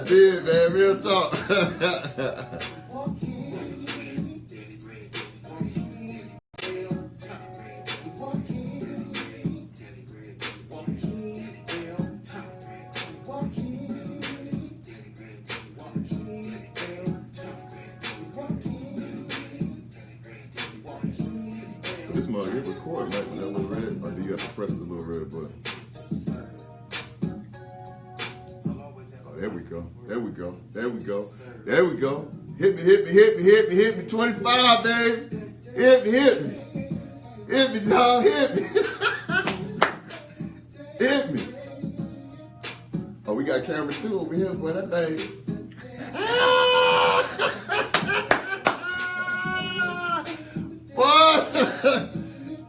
did, man. Real talk. This mug, it record like with that little red, or do you have to press the little red button? Oh, there we go. There we go. There we go. There we go. Hit me, hit me, hit me, hit me, hit me. 25, baby. Hit me, hit me. Hit me, dog. Hit me. Hit me. Oh, we got camera 2 over here, boy. That thing.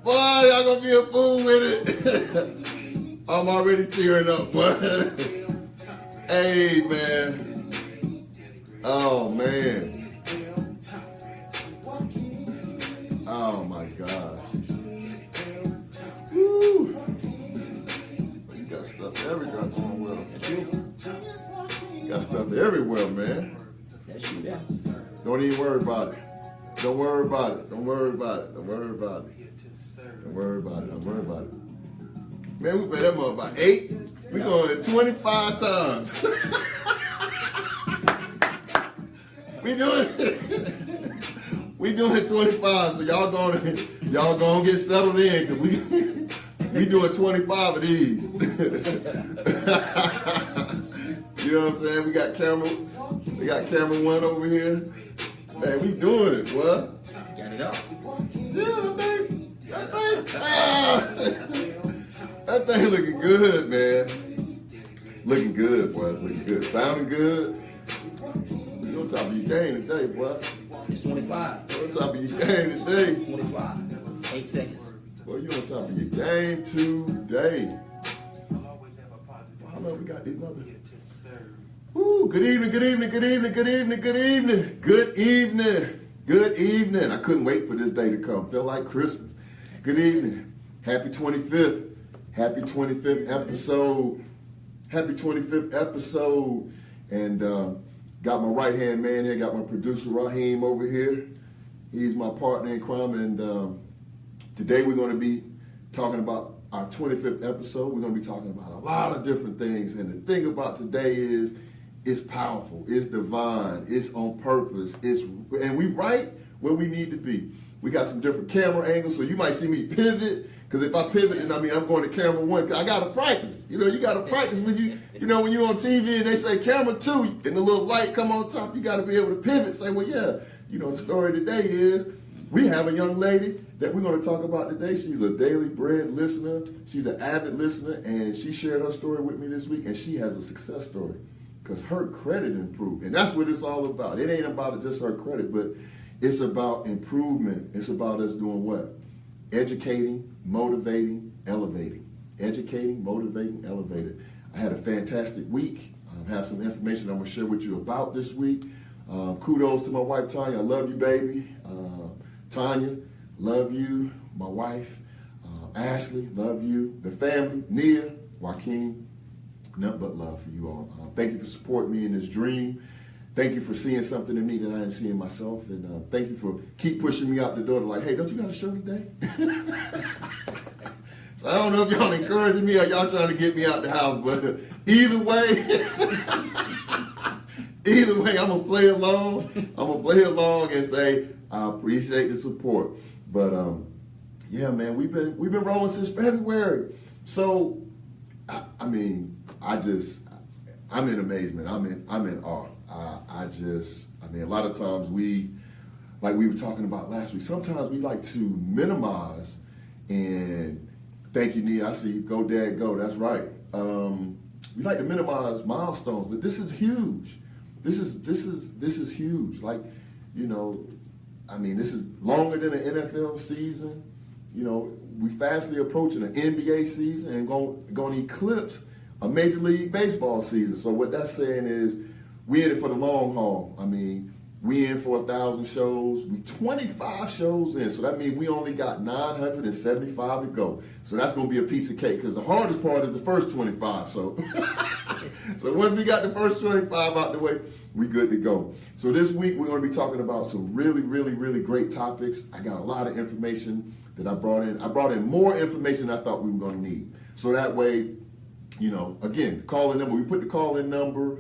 Boy, y'all gonna be a fool with it. I'm already tearing up, boy. Hey, man. Oh, man. Oh, my gosh. Woo. You got stuff everywhere going well. You got stuff everywhere, man. Don't even worry about it. Don't worry about it. Don't worry about it. Don't worry about it. Don't worry about it. Don't worry about it. Man, we played that mother about 8. We going it 25 times. we doing 25. So y'all gonna get settled in because we doing 25 of these. You know what I'm saying? We got camera 1 over here. Man, we doing it, boy. Got it up. Yeah, that thing looking good, man. Looking good, boy. Looking good. Sounding good. You on top of your game today, boy. It's 25. You on top of your game today. 25. 8 seconds. Boy, you on top of your game today. Wow, look, we got these other. Ooh, good evening, good evening, good evening, good evening, good evening, good evening, good evening. I couldn't wait for this day to come. Felt like Christmas. Good evening. Happy 25th. Happy 25th episode. Happy 25th episode. And got my right-hand man here. Got my producer, Raheem, over here. He's my partner in crime. And today we're going to be talking about our 25th episode. We're going to be talking about a lot of different things. And the thing about today is, it's powerful, it's divine, it's on purpose, and we right where we need to be. We got some different camera angles, so you might see me pivot, because if I pivot, then I'm going to camera 1, because I got to practice. You know, you got to practice when when you're on TV and they say camera 2, and the little light come on top, you got to be able to pivot, say, well, yeah, the story today is, we have a young lady that we're going to talk about today. She's a Daily Bread listener, she's an avid listener, and she shared her story with me this week, and she has a success story. Because her credit improved. And that's what it's all about. It ain't about just her credit, but it's about improvement. It's about us doing what? Educating, motivating, elevating. Educating, motivating, elevating. I had a fantastic week. I have some information I'm going to share with you about this week. Kudos to my wife, Tanya. I love you, baby. Tanya, love you. My wife, Ashley, love you. The family, Nia, Joaquin. Nothing but love for you all. Thank you for supporting me in this dream. Thank you for seeing something in me that I didn't see in myself. And thank you for keep pushing me out the door to like, hey, don't you got a show today? So I don't know if y'all encouraging me or y'all trying to get me out the house, but either way, I'm going to play along. I'm going to play along and say, I appreciate the support. But yeah, man, we've been rolling since February. So, I'm in amazement. I'm in awe. A lot of times like we were talking about last week, sometimes we like to minimize, and thank you, Nia. I see you. Go, Dad, go. That's right. We like to minimize milestones, but this is huge. This is huge. Like, this is longer than an NFL season. We fastly approaching an NBA season and going to eclipse a Major League Baseball season. So what that's saying is we in it for the long haul. We in for 1,000 shows. We 25 shows in. So that means we only got 975 to go. So that's going to be a piece of cake because the hardest part is the first 25. So So once we got the first 25 out the way, we good to go. So this week we're going to be talking about some really, really, really great topics. I got a lot of information that I brought in. I brought in more information than I thought we were going to need. So that way, you know, again, the call-in number, we put the call-in number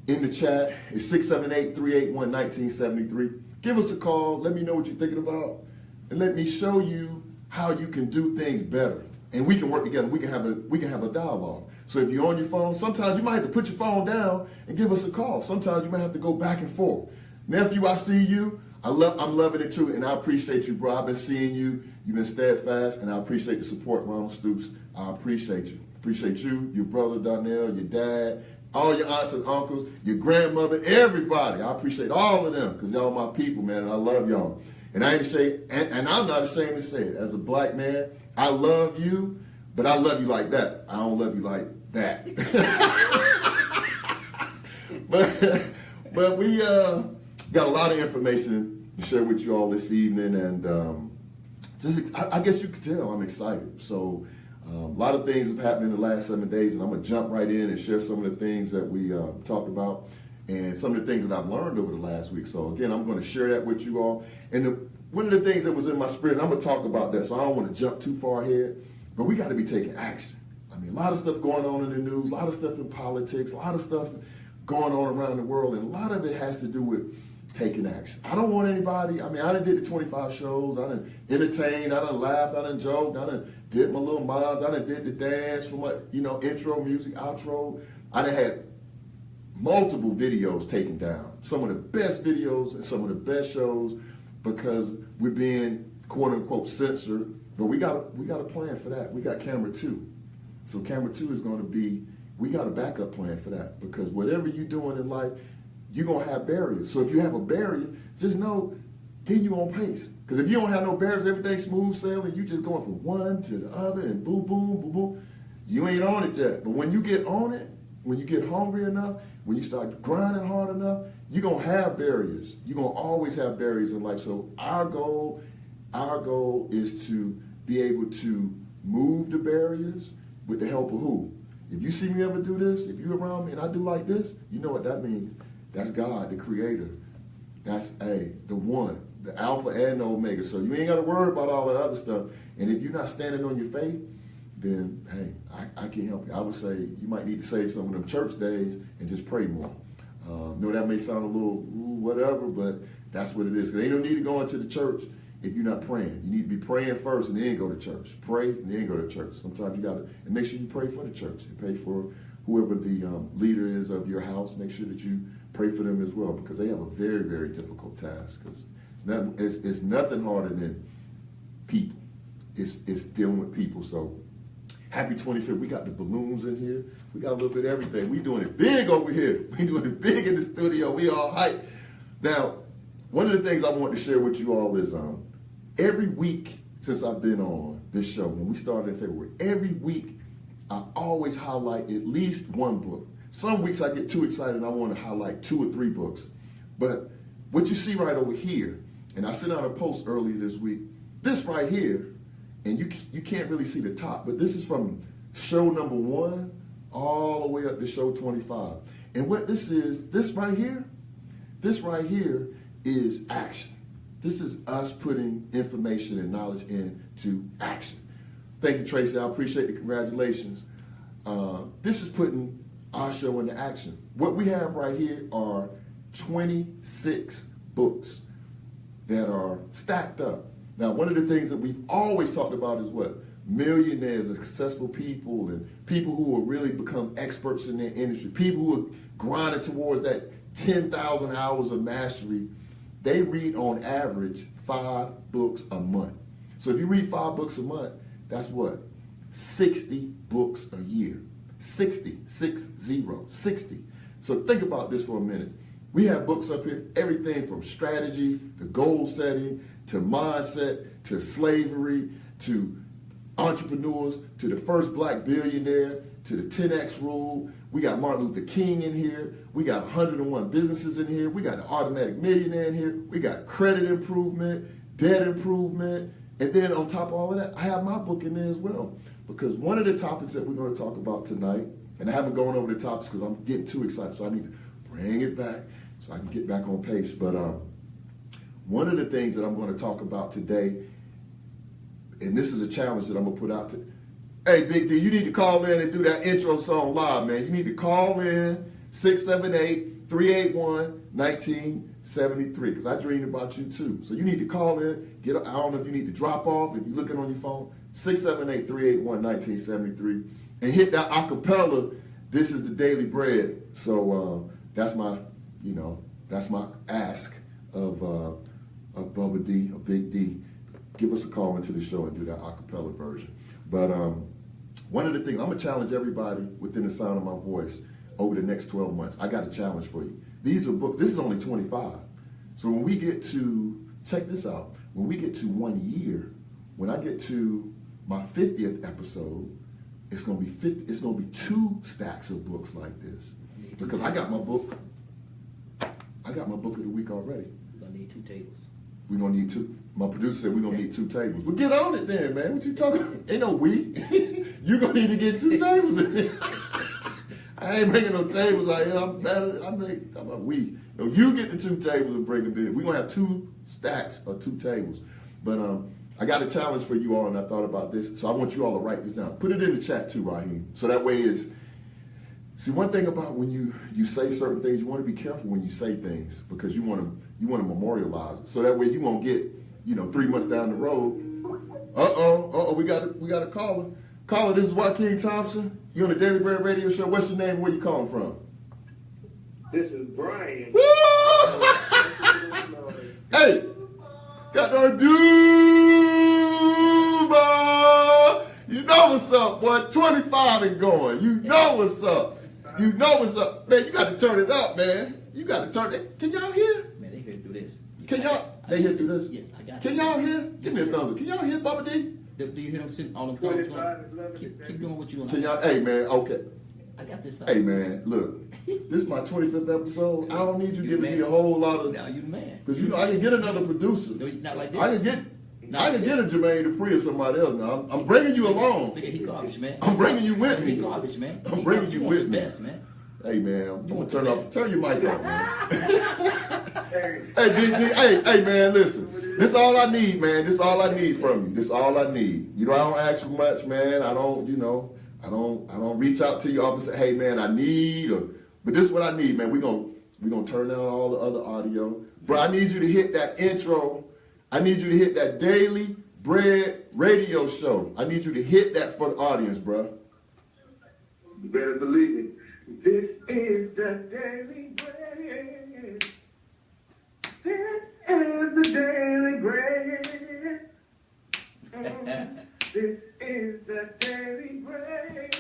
in the chat. It's 678-381-1973. Give us a call. Let me know what you're thinking about. And let me show you how you can do things better. And we can work together. We can have a dialogue. So if you're on your phone, sometimes you might have to put your phone down and give us a call. Sometimes you might have to go back and forth. Nephew, I see you. I'm loving it too, and I appreciate you, bro. I've been seeing you. You've been steadfast, and I appreciate the support, Ronald Stoops. I appreciate you. Appreciate you, your brother Darnell, your dad, all your aunts and uncles, your grandmother, everybody. I appreciate all of them because y'all my people, man, and I love y'all. And I ain't say, and I'm not ashamed to say it. As a black man, I love you, but I love you like that. I don't love you like that. but we got a lot of information to share with you all this evening, and I guess you could tell I'm excited. So a lot of things have happened in the last 7 days, and I'm going to jump right in and share some of the things that we talked about and some of the things that I've learned over the last week. So again, I'm going to share that with you all. And one of the things that was in my spirit, and I'm going to talk about that, so I don't want to jump too far ahead, but we got to be taking action. I mean, a lot of stuff going on in the news, a lot of stuff in politics, a lot of stuff going on around the world, and a lot of it has to do with taking action. I don't want anybody, I mean, I done did the 25 shows, I done entertained, I done laughed, I done joked, I done did my little moms, I done did the dance for my, intro music, outro. I done had multiple videos taken down. Some of the best videos and some of the best shows because we're being quote unquote censored. But we got a plan for that. We got camera 2. So camera 2 is going to be, we got a backup plan for that because whatever you're doing in life, you're going to have barriers. So if you have a barrier, just know then you're on pace. Because if you don't have no barriers, everything's smooth sailing, you just going from one to the other and boom, boom, boom, boom. You ain't on it yet. But when you get on it, when you get hungry enough, when you start grinding hard enough, you're going to have barriers. You're going to always have barriers in life. So our goal is to be able to move the barriers with the help of who? If you see me ever do this, if you're around me and I do like this, you know what that means. That's God, the creator. That's the one, the Alpha and the Omega. So you ain't got to worry about all the other stuff. And if you're not standing on your faith, then, hey, I can't help you. I would say you might need to save some of them church days and just pray more. No, that may sound a little whatever, but that's what it is. There ain't no need to go into the church if you're not praying. You need to be praying first and then go to church. Pray and then go to church. Sometimes you got to, and make sure you pray for the church and pray for whoever the leader is of your house. Make sure that you pray for them as well because they have a very, very difficult task. Because it's nothing harder than people. It's dealing with people. So happy 25th. We got the balloons in here. We got a little bit of everything. We doing it big over here. We doing it big in the studio. We all hype. Now, one of the things I want to share with you all is every week since I've been on this show, when we started in February, every week I always highlight at least one book. Some weeks I get too excited and I want to highlight 2 or 3 books. But what you see right over here, and I sent out a post earlier this week, this right here, and you can't really see the top, but this is from show number 1 all the way up to show 25. And what this is, this right here is action. This is us putting information and knowledge into action. Thank you, Tracy. I appreciate the congratulations. This is putting our show into action. What we have right here are 26 books that are stacked up. Now, one of the things that we've always talked about is what? Millionaires and successful people and people who will really become experts in their industry, people who are grinding towards that 10,000 hours of mastery. They read on average 5 books a month. So if you read 5 books a month, that's what? 60 books a year. 60. So think about this for a minute. We have books up here, everything from strategy to goal setting to mindset to slavery to entrepreneurs to the first black billionaire to the 10X rule. We got Martin Luther King in here. We got 101 businesses in here. We got the automatic millionaire in here. We got credit improvement, debt improvement. And then on top of all of that, I have my book in there as well. Because one of the topics that we're going to talk about tonight And I haven't gone over the topics because I'm getting too excited. So I need to bring it back so I can get back on pace. But one of the things that I'm going to talk about today, and this is a challenge that I'm going to put out to, hey, Big D, you need to call in and do that intro song live, man. You need to call in 678-381-1973 because I dreamed about you too. So you need to call in. I don't know if you need to drop off, if you're looking on your phone, 678-381-1973 and hit that acapella, This Is the Daily Bread. So that's my ask of Bubba D, of Big D. Give us a call into the show and do that acapella version. But one of the things, I'm going to challenge everybody within the sound of my voice over the next 12 months. I got a challenge for you. These are books. This is only 25. So when we get to, check this out, when we get to 1 year, when I get to my 50th episode, it's going to be 50. It's going to be 2 stacks of books like this. Because I got my book of the week already. We're going to need 2 tables. We're going to need 2. My producer said we're going to need 2 tables. Well, get on it then, man. What you talking about? Ain't no we. You're going to need to get 2 tables in there. I ain't bringing no tables out here. I'm talking about we. No, you get the 2 tables and bring them in. We're going to have 2 stacks or 2 tables. But I got a challenge for you all, and I thought about this. So I want you all to write this down. Put it in the chat too, Raheem. So that way is, see, one thing about when you say certain things, you want to be careful when you say things because you want to memorialize it. So that way you won't get, 3 months down the road. We got a caller. Caller, this is Joaquin Thompson. You on the Daily Bread Radio Show. What's your name and where you calling from? This is Brian. Woo! Hey, got no Duba. You know what's up, boy. 25 and going. You know what's up. You know what's up. Man, you got to turn it up, man. You got to turn it. Can y'all hear? Man, they hear through this. Can y'all? They hear through this? Yes, I got Can you. y'all hear? Give me a thumbs up. Can y'all hear Bubba D? Do you hear them sitting on them thumbs going? Keep doing what you're doing. Can y'all? Hey, man. Okay. I got this. Hey, man. Look, this is my 25th episode. I don't need you You giving the me a man. whole lot of. Now you the man. Because I can get another producer. No, not like this. I can get a Jermaine Dupri or somebody else. Now I'm bringing you along. Look at he garbage, man. I'm bringing you with He me. garbage, man. I'm bringing you with the me. best, man. Hey, man. You want to turn your mic off, man. Hey, Hey, hey, man, listen. This is all I need, man. This is all I need from you. This is all I need. I don't ask for much, man. I don't reach out to you all and say, hey, man, I need, but this is what I need, man. We're gonna turn down all the other audio. Bro, I need you to hit that intro. I need you to hit that Daily Bread Radio Show. I need you to hit that for the audience, bro. you better believe it. This is the Daily Bread. This is the Daily Bread. This is the Daily Bread.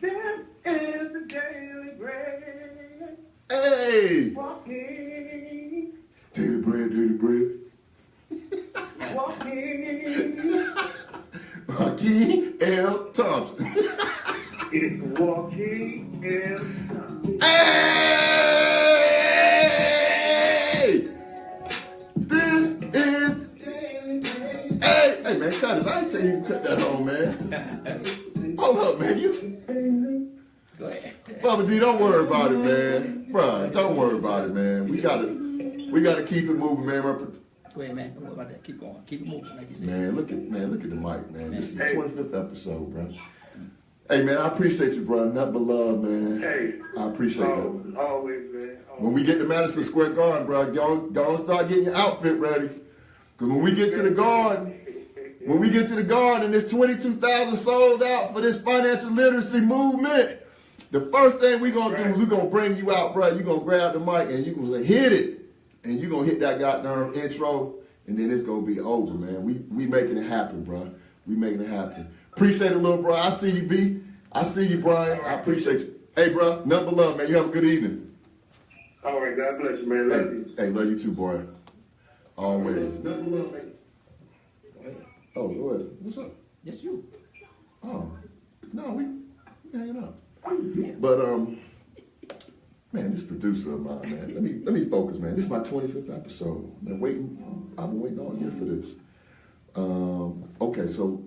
This is the Daily Bread. Hey! Walking, Daily Bread. walking. Joaquin L. Thompson. It's walking in. Hey! This is. Hey, man, cut it. I ain't tell you to cut that on, man. Hold up, man. Go ahead. Bubba D, don't worry about it, man. Bro, don't worry about it, man. We gotta keep it moving, man. Go ahead, man. Don't worry about that. Keep going. Keep it moving, like you said. Man, look at the mic, man. This is the 25th episode, bro. Hey, man, I appreciate you, bro. Nothing but love, man. Hey. I appreciate that. Always, man. When we get to Madison Square Garden, bro, y'all start getting your outfit ready. Because when we get to the garden, and there's 22,000 sold out for this financial literacy movement, the first thing we're going to do is we're going to bring you out, bro. You're going to grab the mic and you're going to say, hit it. And you're going to hit that goddamn intro, and then it's going to be over, man. We making it happen, bro. We making it happen. Appreciate it, little bro. I see you, B. I see you, Brian. I appreciate you. Hey, bro, nothing but love, man. You have a good evening. All right, God bless you, man. Love you. Hey, love you too, boy. Always. Nothing but love, man. Go ahead. Oh, go ahead. What's up? Yes, you. Oh, no, we hanging out. Yeah. But man, this producer of mine, man. Let me focus, man. This is my 25th episode. I've been waiting all year for this. Okay, so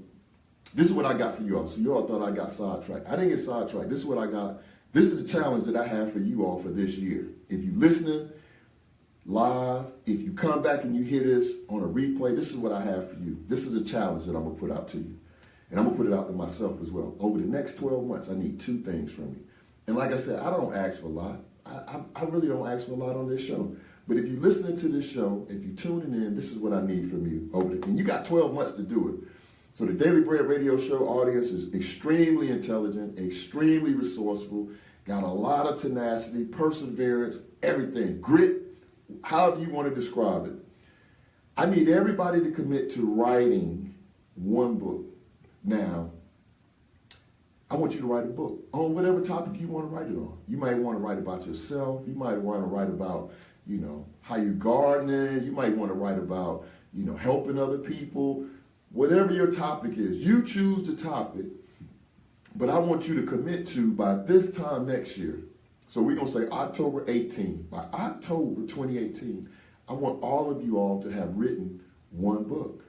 This is what I got for you all. So you all thought I got sidetracked. I didn't get sidetracked. This is what I got. This is the challenge that I have for you all for this year. If you're listening live, if you come back and you hear this on a replay, this is what I have for you. This is a challenge that I'm going to put out to you. And I'm going to put it out to myself as well. Over the next 12 months, I need 2 things from you. And like I said, I don't ask for a lot. I really don't ask for a lot on this show. But if you're listening to this show, if you're tuning in, this is what I need from you. And you got 12 months to do it. So the Daily Bread radio show audience is extremely intelligent, extremely resourceful, got a lot of tenacity, perseverance, everything, grit, however you want to describe it. I need everybody to commit to writing 1 book. Now, I want you to write a book on whatever topic you want to write it on. You might want to write about yourself. You might want to write about, how you're gardening. You might want to write about, helping other people. Whatever your topic is, you choose the topic, but I want you to commit to by this time next year. So we're going to say October 18. By October 2018, I want all of you all to have written 1 book.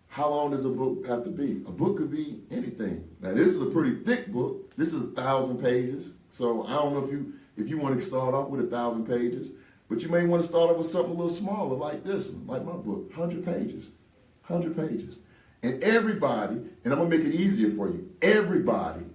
How long does a book have to be? A book could be anything. Now, this is a pretty thick book. This is 1,000 pages. So I don't know if you want to start off with 1,000 pages, but you may want to start off with something a little smaller like this one, like my book, 100 pages. 100 pages. And everybody, and I'm going to make it easier for you, everybody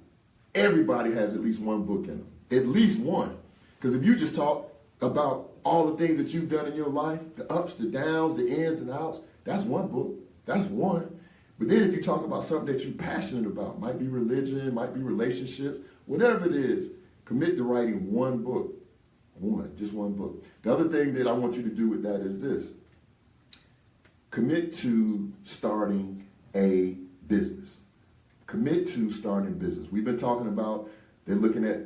has at least 1 book in them. At least 1. Because if you just talk about all the things that you've done in your life, the ups, the downs, the ins and outs, that's 1 book. That's 1. But then if you talk about something that you're passionate about, might be religion, might be relationships, whatever it is, commit to writing 1 book. Just 1 book. The other thing that I want you to do with that is this. Commit to starting a business. Commit to starting a business. We've been talking about, they're looking at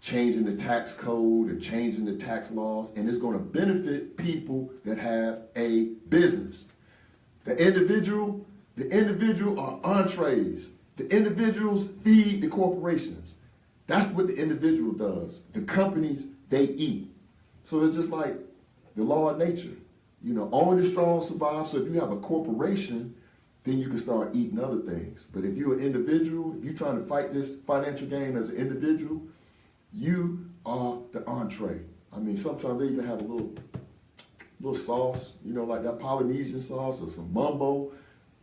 changing the tax code and changing the tax laws, and it's going to benefit people that have a business. The individual are entrees. The individuals feed the corporations. That's what the individual does. The companies, they eat. So it's just like the law of nature. Only the strong survive. So if you have a corporation, then you can start eating other things. But if you're an individual, if you're trying to fight this financial game as an individual, you are the entree. I mean, sometimes they even have a little sauce, like that Polynesian sauce or some mumbo.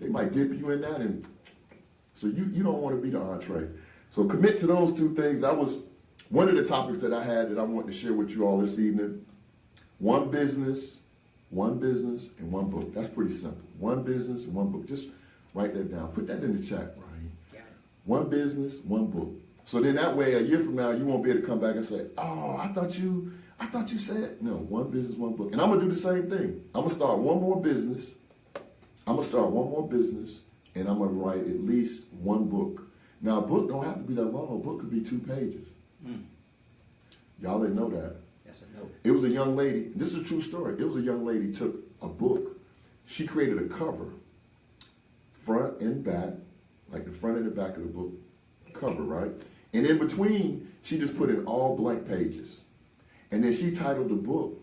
They might dip you in that, and so you don't want to be the entree. So commit to those 2 things. That was one of the topics that I had that I wanted to share with you all this evening. 1 business, and 1 book. That's pretty simple. 1 business and 1 book. Just write that down. Put that in the chat, Ryan. 1 business, 1 book. So then that way, a year from now, you won't be able to come back and say, "Oh, I thought you said." No, 1 business, 1 book. And I'm going to do the same thing. I'm going to start 1 more business. And I'm going to write at least 1 book. Now, a book don't have to be that long. A book could be 2 pages. Y'all didn't know that. Yes, I know. It was a young lady. This is a true story. It was a young lady took a book. She created a cover, front and back, like the front and the back of the book cover, right? And in between, she just put in all blank pages. And then she titled the book,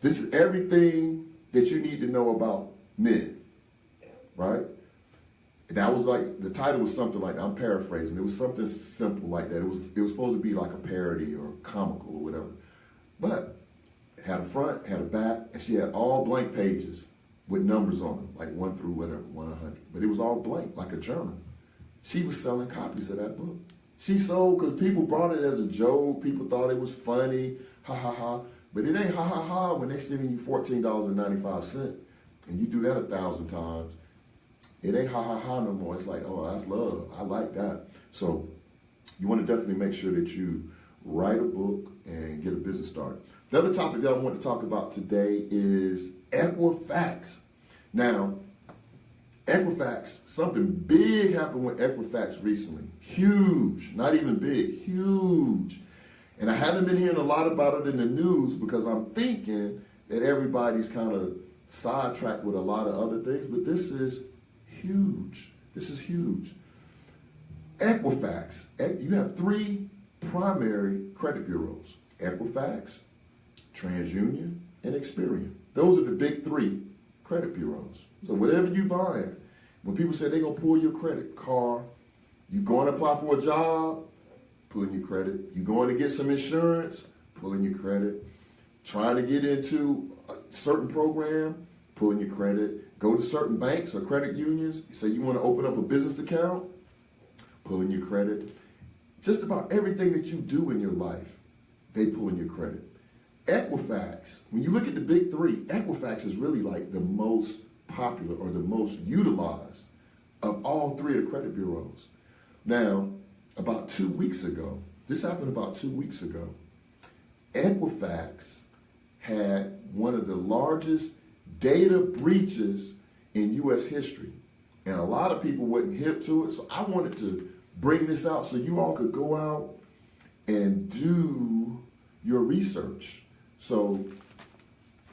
"This is everything that you need to know about men," right? And that was like, the title was something like that. I'm paraphrasing. It was something simple like that. It was supposed to be like a parody or comical or whatever. But it had a front, had a back, and she had all blank pages with numbers on them, like 1 through whatever, 1 to 100. But it was all blank, like a journal. She was selling copies of that book. She sold because people brought it as a joke. People thought it was funny, ha ha ha. But it ain't ha ha ha when they sending you $14.95, and you do that 1,000 times. It ain't ha ha ha no more. It's like, oh, that's love. I like that. So you want to definitely make sure that you write a book and get a business started. The other topic that I want to talk about today is Equifax. Now, Equifax, something big happened with Equifax recently. Huge, not even big, huge. And I haven't been hearing a lot about it in the news because I'm thinking that everybody's kind of sidetracked with a lot of other things, but this is huge. This is huge. Equifax, you have 3 primary credit bureaus: Equifax, TransUnion, and Experian. Those are the big 3 credit bureaus. So whatever you buying, When people say they're going to pull your credit, car, you going to apply for a job, pulling your credit. You going to get some insurance, pulling your credit. Trying to get into a certain program, pulling your credit. Go to certain banks or credit unions. Say you want to open up a business account, pulling your credit. Just about everything that you do in your life, they pulling your credit. Equifax, when you look at the big three, Equifax is really like the most popular or the most utilized of all three of the credit bureaus. Now, about 2 weeks ago, this happened about 2 weeks ago, Equifax had one of the largest data breaches in U.S. history. And a lot of people wasn't hip to it, so I wanted to bring this out so you all could go out and do your research. So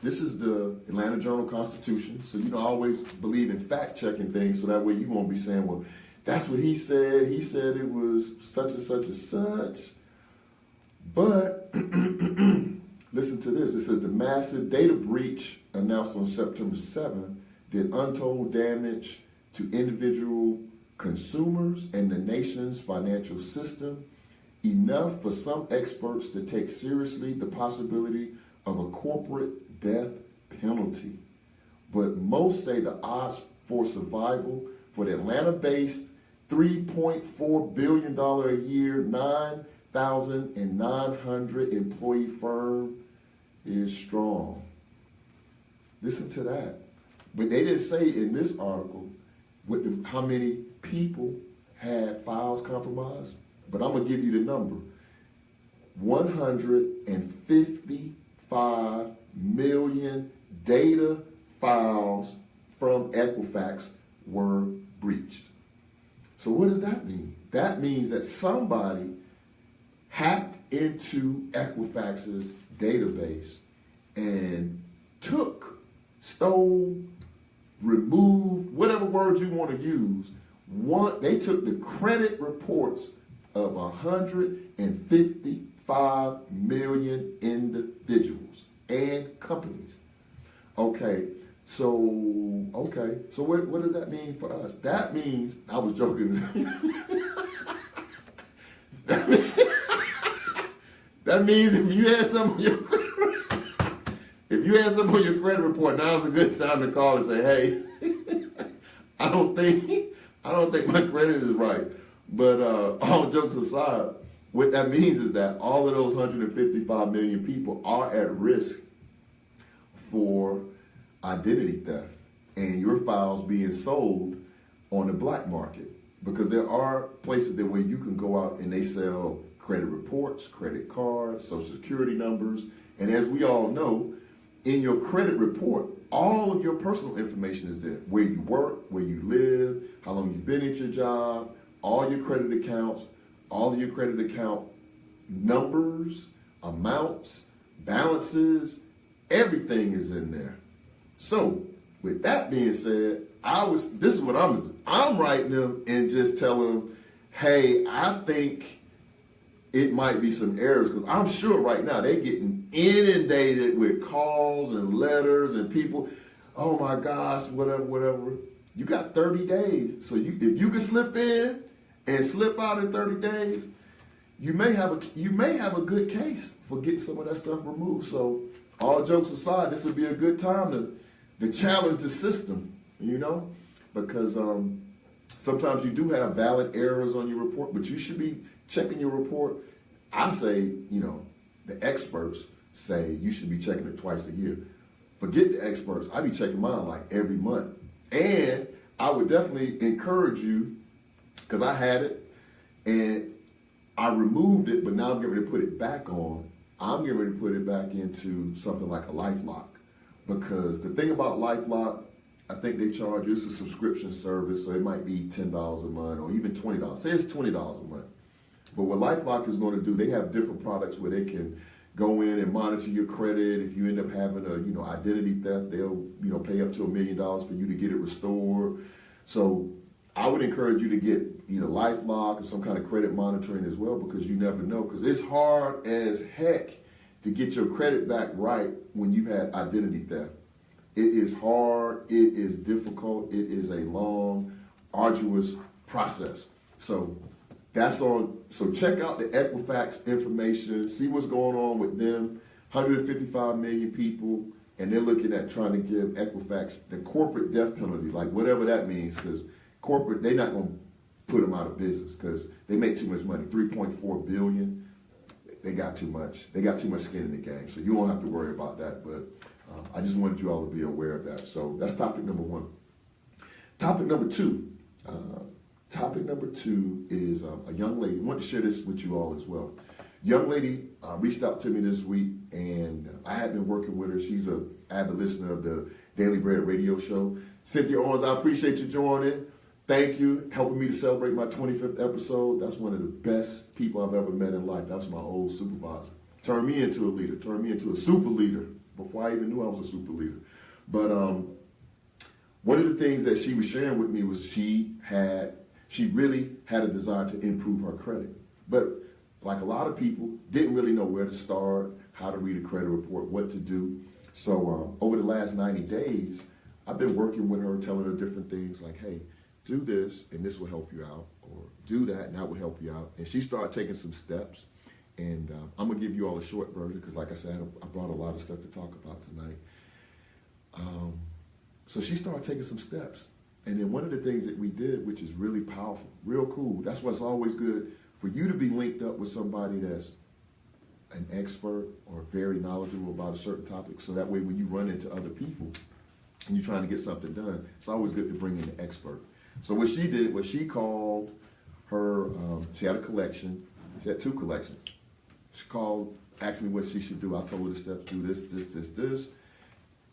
this is the Atlanta Journal-Constitution. So, I always believe in fact-checking things so that way you won't be saying, well, that's what he said. He said it was such and such and such. But listen to this. It says the massive data breach announced on September 7th did untold damage to individual consumers and the nation's financial system, enough for some experts to take seriously the possibility of a corporate death penalty. But most say the odds for survival for the Atlanta-based $3.4 billion a year, 9,900 employee firm is strong. Listen to that. But they didn't say in this article how many people had files compromised. But I'm going to give you the number. 155 million data files from Equifax were breached. So what does that mean? That means that somebody hacked into Equifax's database and stole, removed, whatever words you want to use. They took the credit reports of 155 million individuals and companies. So what does that mean for us? That means, I was joking. That means if you had some on your credit report, now's a good time to call and say, hey, I don't think my credit is right. But all jokes aside, what that means is that all of those 155 million people are at risk for identity theft and your files being sold on the black market, because there are places where you can go out and they sell credit reports, credit cards, social security numbers. And as we all know, in your credit report, all of your personal information is there. Where you work, where you live, how long you've been at your job, all your credit accounts, all of your credit account numbers, amounts, balances, everything is in there. So with that being said, this is what I'm doing. I'm writing them and just telling them, hey, I think it might be some errors, because I'm sure right now they're getting inundated with calls and letters and people, oh my gosh, whatever. You got 30 days. So if you can slip in and slip out in 30 days, you may have a good case for getting some of that stuff removed. So all jokes aside, this would be a good time to challenge the system, because sometimes you do have valid errors on your report, but you should be checking your report. I say, the experts say you should be checking it twice a year. Forget the experts. I be checking mine like every month. And I would definitely encourage you, because I had it and I removed it, but now I'm getting ready to put it back on. I'm getting ready to put it back into something like a LifeLock, because the thing about LifeLock, I think they charge you, it's a subscription service, so it might be $10 a month or even $20. Say it's $20 a month. But what LifeLock is going to do, they have different products where they can go in and monitor your credit. If you end up having identity theft, they'll pay up to $1 million for you to get it restored. So I would encourage you to get either LifeLock or some kind of credit monitoring as well, because you never know. Because it's hard as heck to get your credit back right when you've had identity theft. It is hard. It is difficult. It is a long arduous process. So that's on. So check out the Equifax information. See what's going on with them. 155 million people, and they're looking at trying to give Equifax the corporate death penalty, like whatever that means, because corporate, they're not going to put them out of business because they make too much money. 3.4 billion. They got too much. They got too much skin in the game. So you won't have to worry about that. But I just wanted you all to be aware of that. So that's topic number one. Topic number two. Topic number two is a young lady. I want to share this with you all as well. Young lady reached out to me this week, and I had been working with her. She's an avid listener of the Daily Bread radio show. Cynthia Owens, I appreciate you joining. Thank you, helping me to celebrate my 25th episode. That's one of the best people I've ever met in life. That's my old supervisor. Turned me into a leader, turned me into a super leader before I even knew I was a super leader. But one of the things that she was sharing with me was she really had a desire to improve her credit. But like a lot of people, didn't really know where to start, how to read a credit report, what to do. So over the last 90 days, I've been working with her, telling her different things like, hey, do this and this will help you out, or do that and that will help you out. And she started taking some steps. And I'm going to give you all a short version because, like I said, I brought a lot of stuff to talk about tonight. So she started taking some steps. And then one of the things that we did, which is really powerful, real cool, that's what's always good, for you to be linked up with somebody that's an expert or very knowledgeable about a certain topic. So that way when you run into other people and you're trying to get something done, it's always good to bring in an expert. So what she did was she called her, she had a collection. She had 2 collections. She called, asked me what she should do. I told her the steps, do this, this, this, this.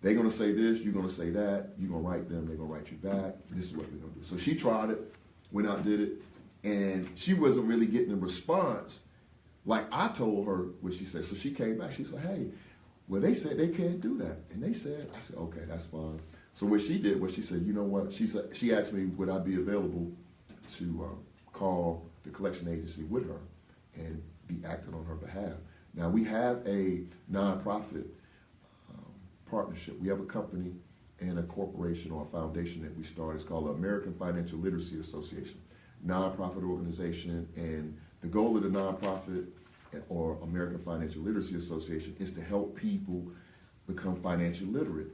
They're going to say this, you're going to say that. You're going to write them, they're going to write you back. This is what we're going to do. So she tried it, went out and did it, and she wasn't really getting a response like I told her what she said. So she came back, she was like, hey, well, they said they can't do that. And they said, I said, okay, that's fine. So what she did was she said, you know what? She asked me, would I be available to call the collection agency with her and be acting on her behalf. Now, we have a nonprofit partnership. We have a company and a corporation or a foundation that we started. It's called the American Financial Literacy Association, nonprofit organization. And the goal of the nonprofit or American Financial Literacy Association is to help people become financially literate,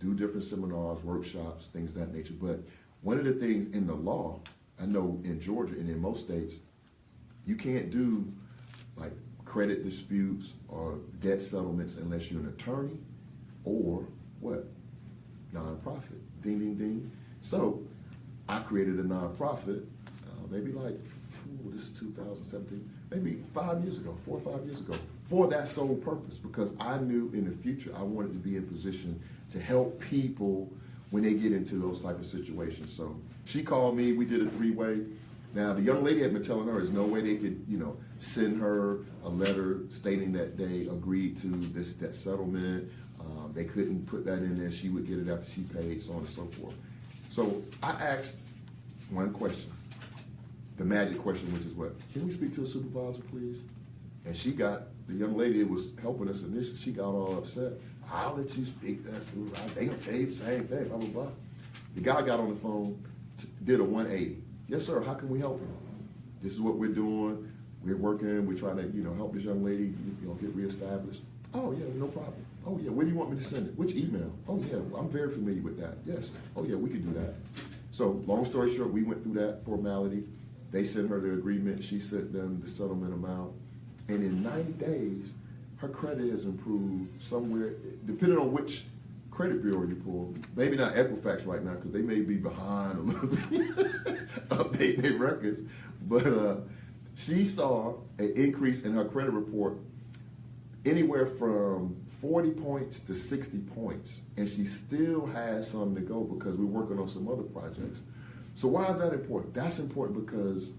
do different seminars, workshops, things of that nature. But one of the things in the law, I know in Georgia and in most states, you can't do like credit disputes or debt settlements unless you're an attorney or what? Nonprofit. Ding, ding, ding. So I created a nonprofit maybe like, this is 2017, maybe 5 years ago, 4 or 5 years ago, for that sole purpose, because I knew in the future I wanted to be in position to help people when they get into those type of situations. So she called me, we did a 3-way. Now, the young lady had been telling her there's no way they could, send her a letter stating that they agreed to this debt settlement. They couldn't put that in there. She would get it after she paid, so on and so forth. So I asked one question, the magic question, which is what? Can we speak to a supervisor, please? And the young lady that was helping us initially, she got all upset. I'll let you speak to that supervisor. They gonna tell you the same thing, blah, blah, blah. The guy got on the phone, did a 180. Yes, sir, how can we help you? This is what we're doing. We're working, we're trying to, help this young lady, get reestablished. Oh, yeah, no problem. Oh, yeah, where do you want me to send it? Which email? Oh, yeah, I'm very familiar with that. Yes. Oh, yeah, we can do that. So, long story short, we went through that formality. They sent her the agreement. She sent them the settlement amount. And in 90 days, her credit has improved somewhere, depending on which credit bureau you pull. Maybe not Equifax right now, because they may be behind a little bit, updating their records. But she saw an increase in her credit report anywhere from 40 points to 60 points. And she still has some to go because we're working on some other projects. So why is that important? That's important because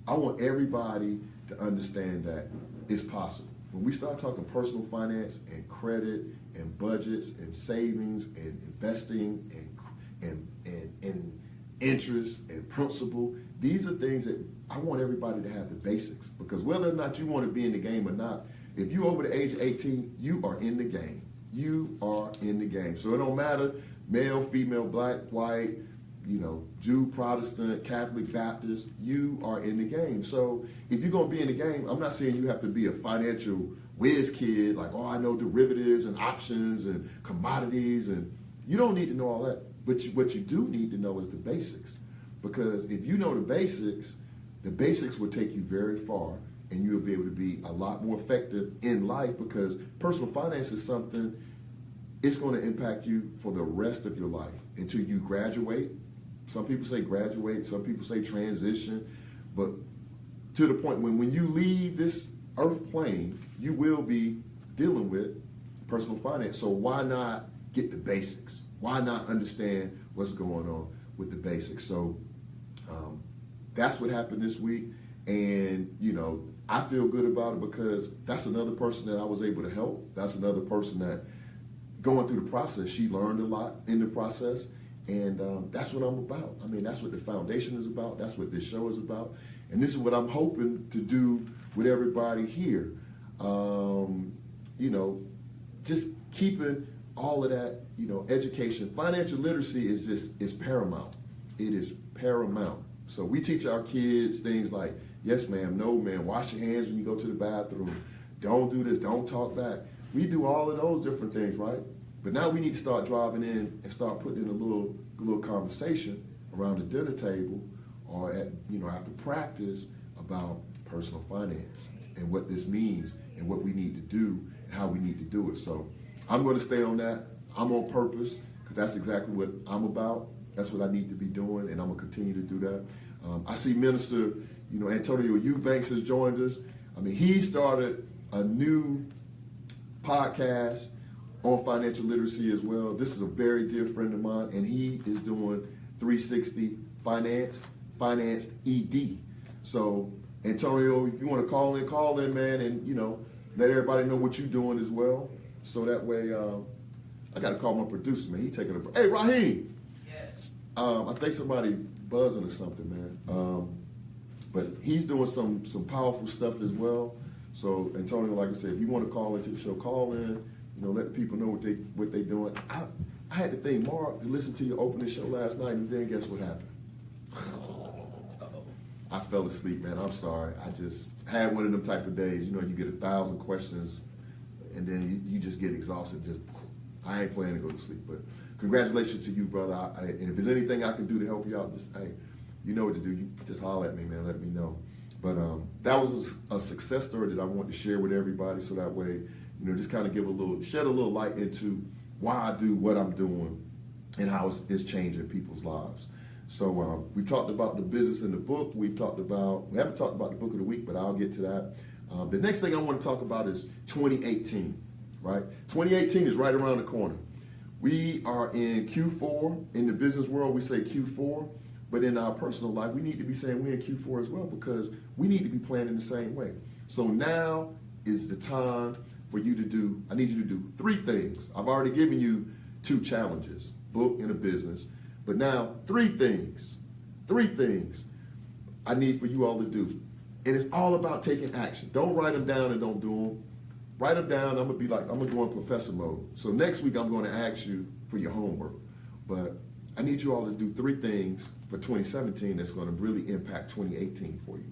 I want everybody to understand that it's possible. When we start talking personal finance and credit and budgets and savings and investing and interest and principal, these are things that I want everybody to have the basics, because whether or not you want to be in the game or not, if you're over the age of 18, you are in the game. You are in the game. So it don't matter, male, female, black, white, Jew, Protestant, Catholic, Baptist, you are in the game. So if you're going to be in the game, I'm not saying you have to be a financial whiz kid, like, oh, I know derivatives and options and commodities, and you don't need to know all that. But what you do need to know is the basics. Because if you know the basics will take you very far, and you'll be able to be a lot more effective in life, because personal finance is something, it's going to impact you for the rest of your life until you graduate. Some people say graduate, some people say transition, but to the point when you leave this earth plane, you will be dealing with personal finance. So why not get the basics? Why not understand what's going on with the basics? So that's what happened this week. And, I feel good about it because that's another person that I was able to help. That's another person that going through the process, she learned a lot in the process. And that's what I'm about. I mean, that's what the foundation is about. That's what this show is about. And this is what I'm hoping to do with everybody here. Just keeping all of that, education. Financial literacy is paramount. It is paramount. So we teach our kids things like, yes, ma'am, no, ma'am, wash your hands when you go to the bathroom. Don't do this, don't talk back. We do all of those different things, right? But now we need to start driving in and start putting in a little conversation around the dinner table or at after practice about personal finance and what this means and what we need to do and how we need to do it. So I'm going to stay on that. I'm on purpose because that's exactly what I'm about. That's what I need to be doing, and I'm going to continue to do that. I see Minister, Antonio Eubanks has joined us. I mean, he started a new podcast on financial literacy as well. This is a very dear friend of mine, and he is doing 360 Financed ED. So, Antonio, if you want to call in, man, and, let everybody know what you're doing as well. So that way, I got to call my producer, man. He taking a break. Hey, Raheem. Yes. I think somebody buzzing or something, man. But he's doing some powerful stuff as well. So, Antonio, like I said, if you want to call into the show, call in. Let people know what they doing. I had to think, Mark, to listen to your opening show last night, and then guess what happened? I fell asleep, man. I'm sorry. I just had one of them type of days. You get 1,000 questions, and then you just get exhausted. I ain't planning to go to sleep. But congratulations to you, brother. And if there's anything I can do to help you out, just you know what to do. You just holler at me, man. Let me know. But that was a success story that I wanted to share with everybody, so that way, just kind of shed a little light into why I do what I'm doing and how it's changing people's lives. So we talked about the business in the book. We haven't talked about the book of the week, but I'll get to that. The next thing I want to talk about is 2018, right? 2018 is right around the corner. We are in Q4. In the business world, we say Q4. But in our personal life, we need to be saying we're in Q4 as well, because we need to be planning the same way. So now is the time for you to do, I need you to do 3 things. I've already given you 2 challenges, book and a business. But now 3 things I need for you all to do. And it's all about taking action. Don't write them down and don't do them. Write them down. I'm going to go in professor mode. So next week, I'm going to ask you for your homework. But I need you all to do 3 things for 2017 that's going to really impact 2018 for you.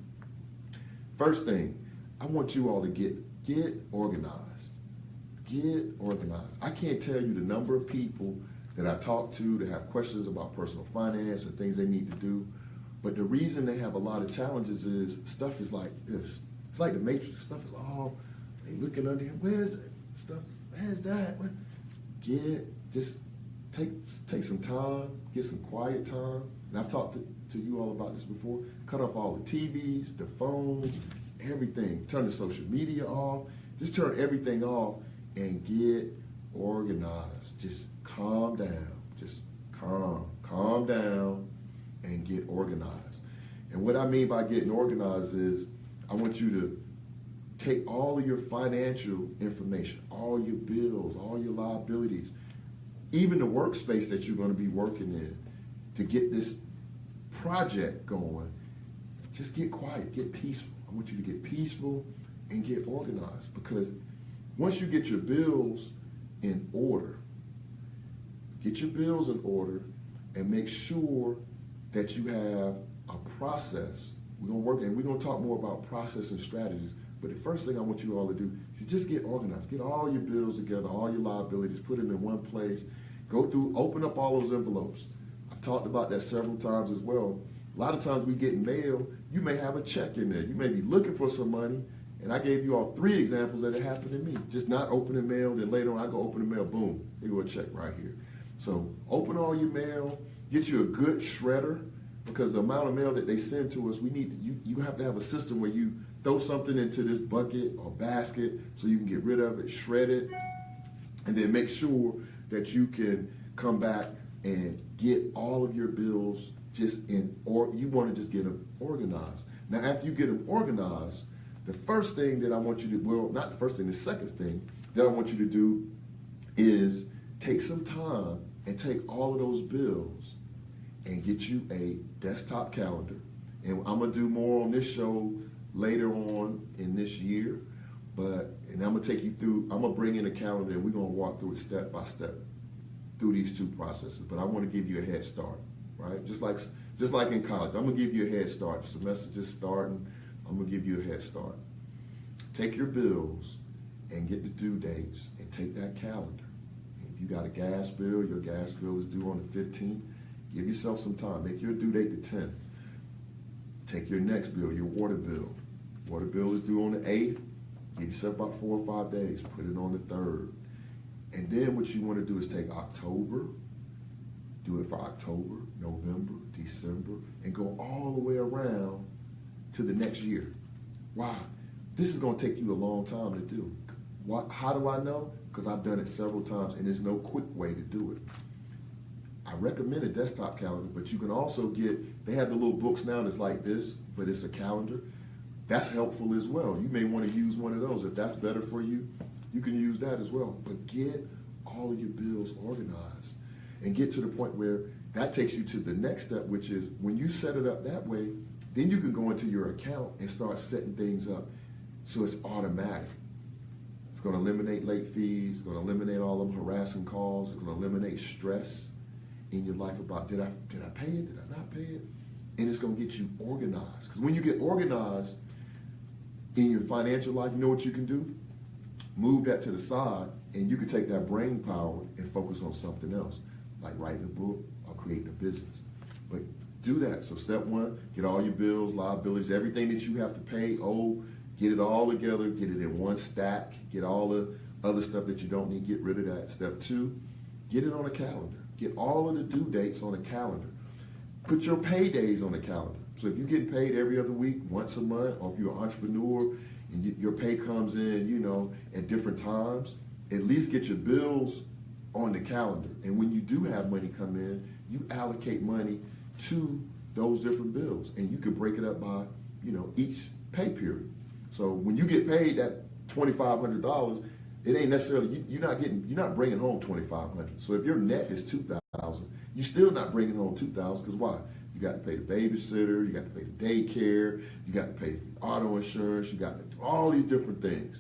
First thing, I want you all to get organized. Get organized. I can't tell you the number of people that I talk to that have questions about personal finance and things they need to do. But the reason they have a lot of challenges is stuff is like this. It's like the Matrix. Stuff is all, they looking under here. Where's that stuff? Where's that? Just take some time, get some quiet time. And I've talked to you all about this before. Cut off all the TVs, the phones, everything. Turn the social media off. Just turn everything off and get organized. Just calm down. Just calm down and get organized. And what I mean by getting organized is I want you to take all of your financial information, all your bills, all your liabilities, even the workspace that you're going to be working in to get this project going. Just get quiet, get peaceful. I want you to get peaceful and get organized, because once you get your bills in order, and make sure that you have a process. We're going to work, and we're going to talk more about process and strategies. But the first thing I want you all to do is just get organized. Get all your bills together, all your liabilities, put them in one place. Go through, open up all those envelopes. I've talked about that several times as well. A lot of times we get mail, you may have a check in there. You may be looking for some money, and I gave you all 3 examples that it happened to me. Just not opening mail, then later on I go open the mail, boom, there go a check right here. So open all your mail, get you a good shredder, because the amount of mail that they send to us, we need you have to have a system where you throw something into this bucket or basket so you can get rid of it, shred it, and then make sure that you can come back and get all of your bills just in, or you want to just get them organized. Now, after you get them organized, the first thing that I want you to, well, not the first thing, the second thing that I want you to do is take some time and take all of those bills and get you a desktop calendar. And I'm going to do more on this show later on in this year, and I'm going to take you through, I'm going to bring in a calendar and we're going to walk through it step by step through these 2 processes. But I want to give you a head start, right? Just like in college, I'm going to give you a head start. The semester just starting, I'm going to give you a head start. Take your bills and get the due dates and take that calendar. If you got a gas bill, your gas bill is due on the 15th. Give yourself some time. Make your due date the 10th. Take your next bill, your water bill. Water bill is due on the 8th. Give yourself about 4 or 5 days. Put it on the 3rd. And then what you want to do is take October, do it for October, November, December, and go all the way around to the next year. Wow, this is going to take you a long time to do. How do I know? Because I've done it several times, and there's no quick way to do it. I recommend a desktop calendar, but you can also they have the little books now that's like this, but it's a calendar. That's helpful as well. You may want to use one of those. If that's better for you, you can use that as well. But get all of your bills organized and get to the point where that takes you to the next step, which is when you set it up that way, then you can go into your account and start setting things up so it's automatic. It's going to eliminate late fees. It's going to eliminate all them harassing calls. It's going to eliminate stress in your life about did I pay it? Did I not pay it? And it's going to get you organized. Because when you get organized in your financial life, you know what you can do? Move that to the side, and you can take that brain power and focus on something else, like writing a book or creating a business. But do that. So step 1, get all your bills, liabilities, everything that you have to pay, get it all together, get it in one stack, get all the other stuff that you don't need, get rid of that. Step 2, get it on a calendar. Get all of the due dates on a calendar. Put your paydays on the calendar. So if you're getting paid every other week, once a month, or if you're an entrepreneur and your pay comes in, at different times, at least get your bills on the calendar. And when you do have money come in, you allocate money to those different bills. And you can break it up by, each pay period. So when you get paid that $2,500, it ain't necessarily, you're not bringing home $2,500. So if your net is $2,000, you're still not bringing home $2,000 because why? You got to pay the babysitter, you got to pay the daycare, you got to pay auto insurance, you got to do all these different things.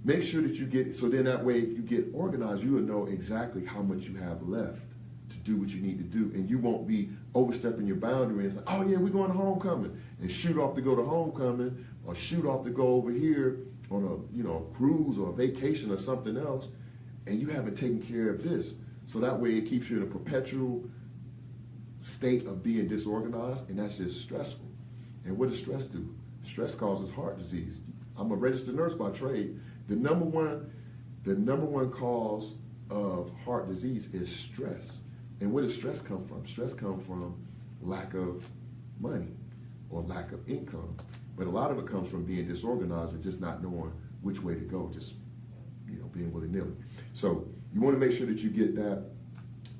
Make sure that you get, so then that way if you get organized, you will know exactly how much you have left to do what you need to do, and you won't be overstepping your boundary and it's like, oh yeah, we're going to homecoming, and shoot off to go to homecoming, or shoot off to go over here on a cruise or a vacation or something else, and you haven't taken care of this. So that way it keeps you in a perpetual state of being disorganized, and that's just stressful. And what does stress do? Stress causes heart disease. I'm a registered nurse by trade. The number one cause of heart disease is stress. And where does stress come from? Stress comes from lack of money or lack of income. But a lot of it comes from being disorganized and just not knowing which way to go, just being willy-nilly. So you want to make sure that you get that.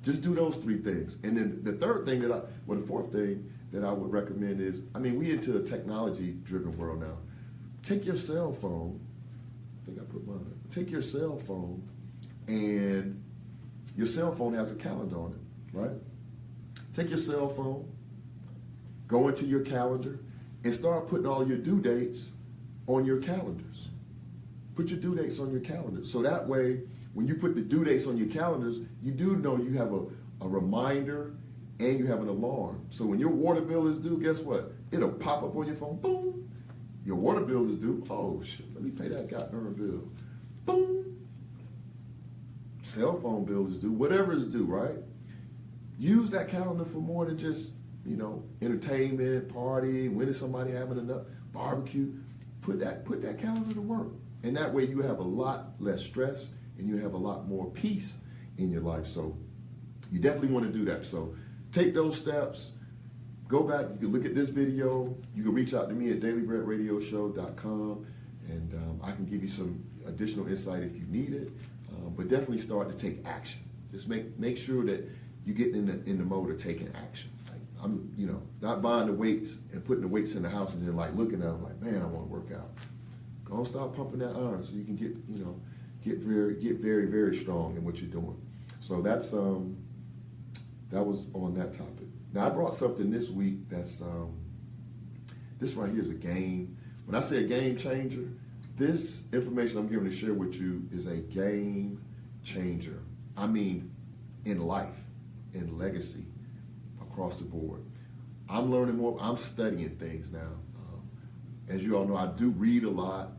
Just do those 3 things. And then the third thing the 4th thing that I would recommend is, we into a technology-driven world now. Take your cell phone, I think I put mine up. Take your cell phone, and your cell phone has a calendar on it, right? Take your cell phone, go into your calendar, and start putting all your due dates on your calendars. Put your due dates on your calendar. So that way, when you put the due dates on your calendars, you do know you have a reminder, and you have an alarm. So when your water bill is due, guess what? It'll pop up on your phone. Boom. Your water bill is due. Oh, shit, let me pay that goddamn bill. Boom. Cell phone bill is due. Whatever is due, right? Use that calendar for more than just, entertainment, party, when is somebody having enough, barbecue. Put that calendar to work. And that way you have a lot less stress and you have a lot more peace in your life. So you definitely want to do that. So take those steps. Go back. You can look at this video. You can reach out to me at dailybreadradioshow.com, and I can give you some additional insight if you need it. But definitely start to take action. Just make sure that you get in the mode of taking action. Like I'm, not buying the weights and putting the weights in the house and then like looking at them like, man, I want to work out. Go and start pumping that iron so you can get very, very strong in what you're doing. So that was on that topic. Now I brought something this week that's this right here is a game. When I say a game changer, this information I'm going to share with you is a game changer. I mean, in life, in legacy, across the board. I'm learning more. I'm studying things now. As you all know, I do read a lot,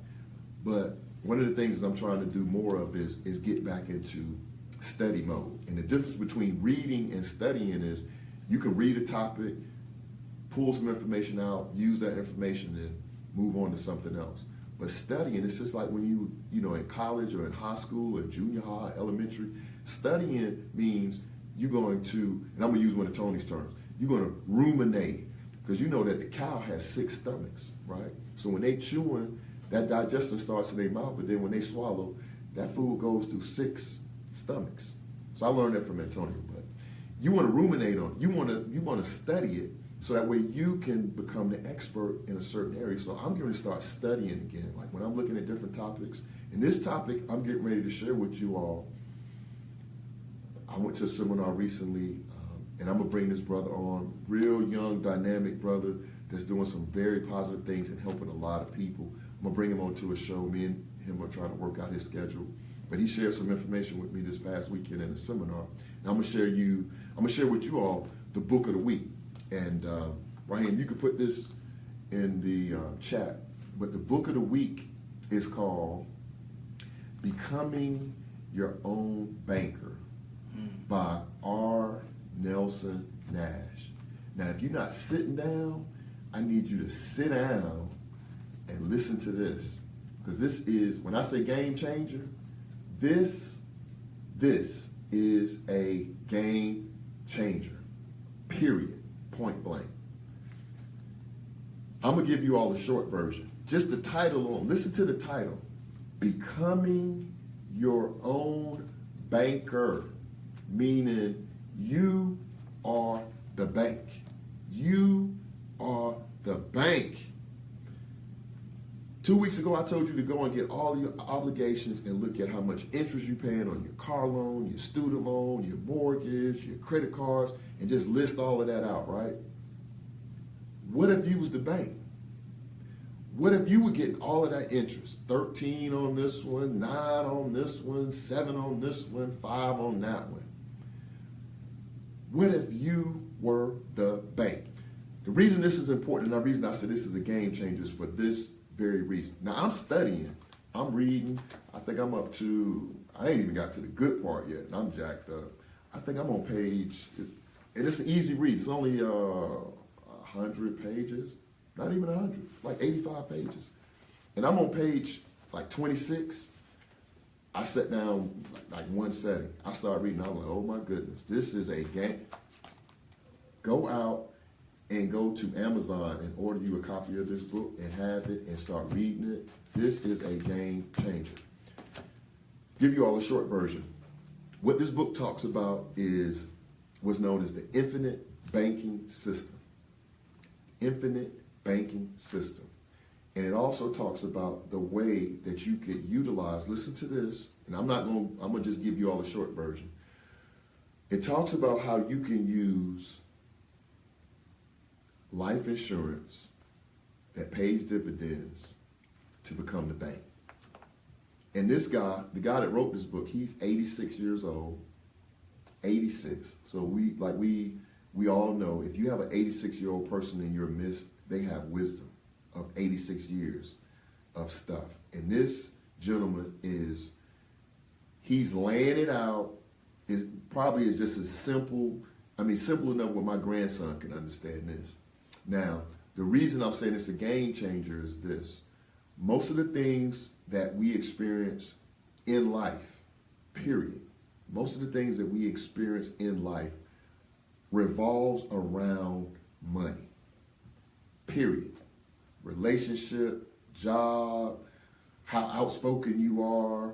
but one of the things that I'm trying to do more of is get back into study mode. And the difference between reading and studying is you can read a topic, pull some information out, use that information, and move on to something else. But studying, it's just like when you in college or in high school or junior high, elementary. Studying means you're going to, and I'm going to use one of Tony's terms, you're going to ruminate. Because you know that the cow has 6 stomachs, right? So when they chewing, that digestion starts in their mouth, but then when they swallow, that food goes through 6 stomachs. So I learned that from Antonio. But you want to ruminate on it. You want to study it so that way you can become the expert in a certain area. So I'm going to start studying again. Like when I'm looking at different topics. And this topic I'm getting ready to share with you all. I went to a seminar recently, and I'm going to bring this brother on. Real young, dynamic brother that's doing some very positive things and helping a lot of people. I'm going to bring him onto a show. Me and him are trying to work out his schedule. But he shared some information with me this past weekend in a seminar. And I'm going to share with you all the book of the week. And Raheem, you can put this in the chat. But the book of the week is called Becoming Your Own Banker by R. Nelson Nash. Now, if you're not sitting down, I need you to sit down and listen to this. Because this is, when I say game changer, this is a game changer, period, point blank. I'm going to give you all the short version. Just the title alone. Listen to the title. Becoming Your Own Banker, meaning you are the bank. You are the bank. 2 weeks ago, I told you to go and get all your obligations and look at how much interest you're paying on your car loan, your student loan, your mortgage, your credit cards, and just list all of that out, right? What if you was the bank? What if you were getting all of that interest? 13 on this one, 9 on this one, 7 on this one, 5 on that one. What if you were the bank? The reason this is important, and the reason I said this is a game changer is for this very reason. Now, I'm studying. I'm reading. I think I'm up to, I ain't even got to the good part yet, and I'm jacked up. I think I'm on page, and it's an easy read. It's only 100 pages. Not even 100, like 85 pages. And I'm on page like 26. I sat down like one setting. I started reading. I was like, oh my goodness, this is a game. Go out and go to Amazon and order you a copy of this book and have it and start reading it. This is a game changer. Give you all a short version. What this book talks about is what's known as the infinite banking system. Infinite banking system. And it also talks about the way that you could utilize, listen to this, and I'm going to just give you all a short version. It talks about how you can use life insurance that pays dividends to become the bank. And this guy, the guy that wrote this book, he's 86 years old. 86. So we all know if you have an 86-year-old person in your midst, they have wisdom of 86 years of stuff. And this gentleman he's laying it out. It probably is just as simple. Simple enough where my grandson can understand this. Now, the reason I'm saying it's a game changer is this. Most of the things that we experience in life, period, most of the things that we experience in life revolves around money, period. Relationship, job, how outspoken you are,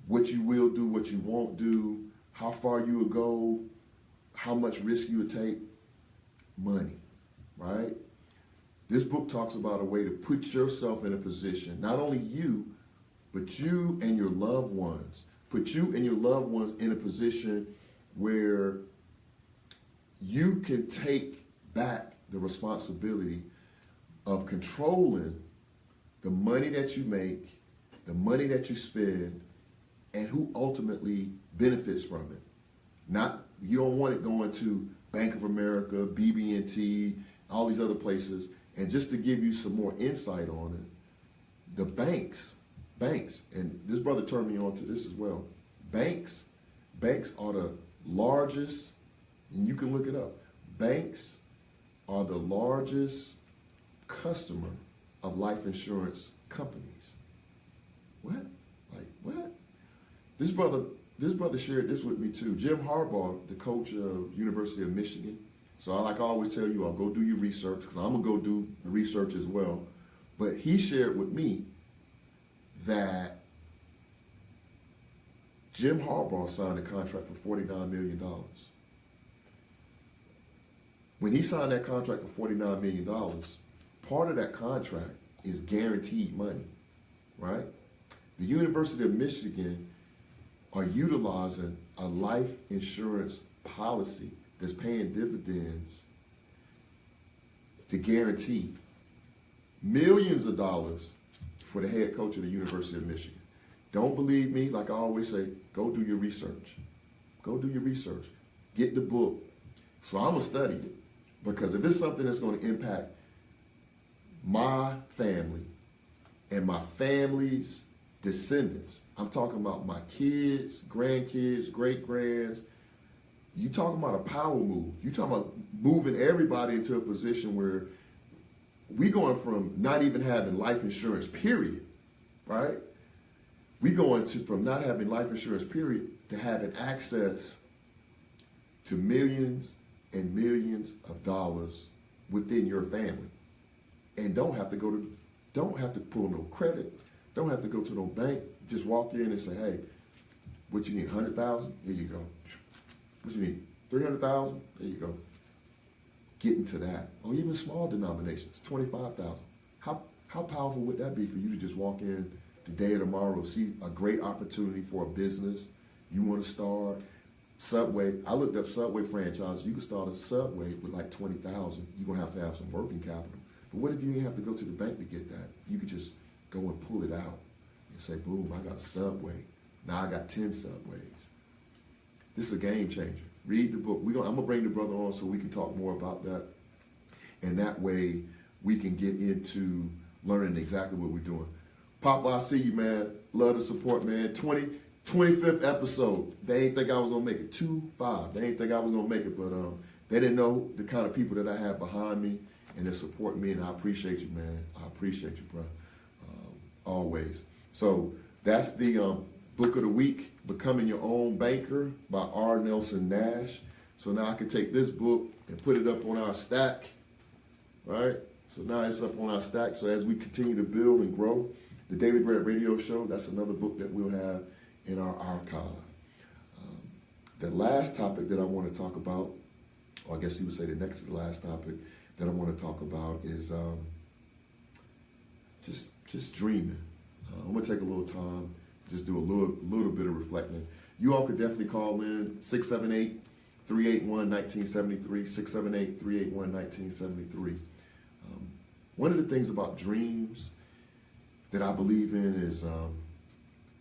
what you will do, what you won't do, how far you will go, how much risk you would take, money, right? This book talks about a way to put yourself in a position, not only you, but you and your loved ones, put you and your loved ones in a position where you can take back the responsibility of controlling the money that you make, the money that you spend, and who ultimately benefits from it. You don't want it going to Bank of America, BB&T, all these other places. And just to give you some more insight on it, the banks, and this brother turned me on to this as well. Banks are the largest, and you can look it up. Banks are the largest customer of life insurance companies. What? Like what? This brother shared this with me too. Jim Harbaugh, the coach of University of Michigan. So I always tell you, I'll go do your research because I'm going to go do the research as well. But he shared with me that Jim Harbaugh signed a contract for $49 million. When he signed that contract for $49 million, part of that contract is guaranteed money, right? The University of Michigan are utilizing a life insurance policy that's paying dividends to guarantee millions of dollars for the head coach of the University of Michigan. Don't believe me? Like I always say, go do your research. Go do your research. Get the book. So I'm going to study it because if it's something that's going to impact my family and my family's descendants, I'm talking about my kids, grandkids, great-grands. You talking about a power move. You talking about moving everybody into a position where we going from not even having life insurance, period, right? We going from not having life insurance, period, to having access to millions and millions of dollars within your family, and don't have to pull no credit, don't have to go to no bank. Just walk in and say, hey, what you need, 100,000? Here you go. What you need, 300,000? There you go. Getting to that, or even small denominations, 25,000. How powerful would that be for you to just walk in today or tomorrow, see a great opportunity for a business you want to start? Subway, I looked up Subway franchise. You can start a Subway with like 20,000. You're gonna have some working capital. But what if you didn't have to go to the bank to get that? You could just go and pull it out and say, boom, I got a Subway. Now I got 10 Subways. This is a game changer. Read the book. I'm gonna bring the brother on so we can talk more about that. And that way we can get into learning exactly what we're doing. Papa, I see you, man. Love the support, man. 25th episode. They ain't think I was gonna make it. 25. They ain't think I was gonna make it, but they didn't know the kind of people that I have behind me and that support me, and I appreciate you, man. I appreciate you, bro. Always. So that's the book of the week, Becoming Your Own Banker by R. Nelson Nash. So now I can take this book and put it up on our stack, right? So now it's up on our stack. So as we continue to build and grow, the Daily Bread Radio Show, that's another book that we'll have in our archive. The last topic that I want to talk about, or I guess you would say the next to the last topic that I want to talk about is just dreaming. I'm going to take a little time, just do a little bit of reflecting. You all could definitely call in 678-381-1973, 678-381-1973. One of the things about dreams that I believe in is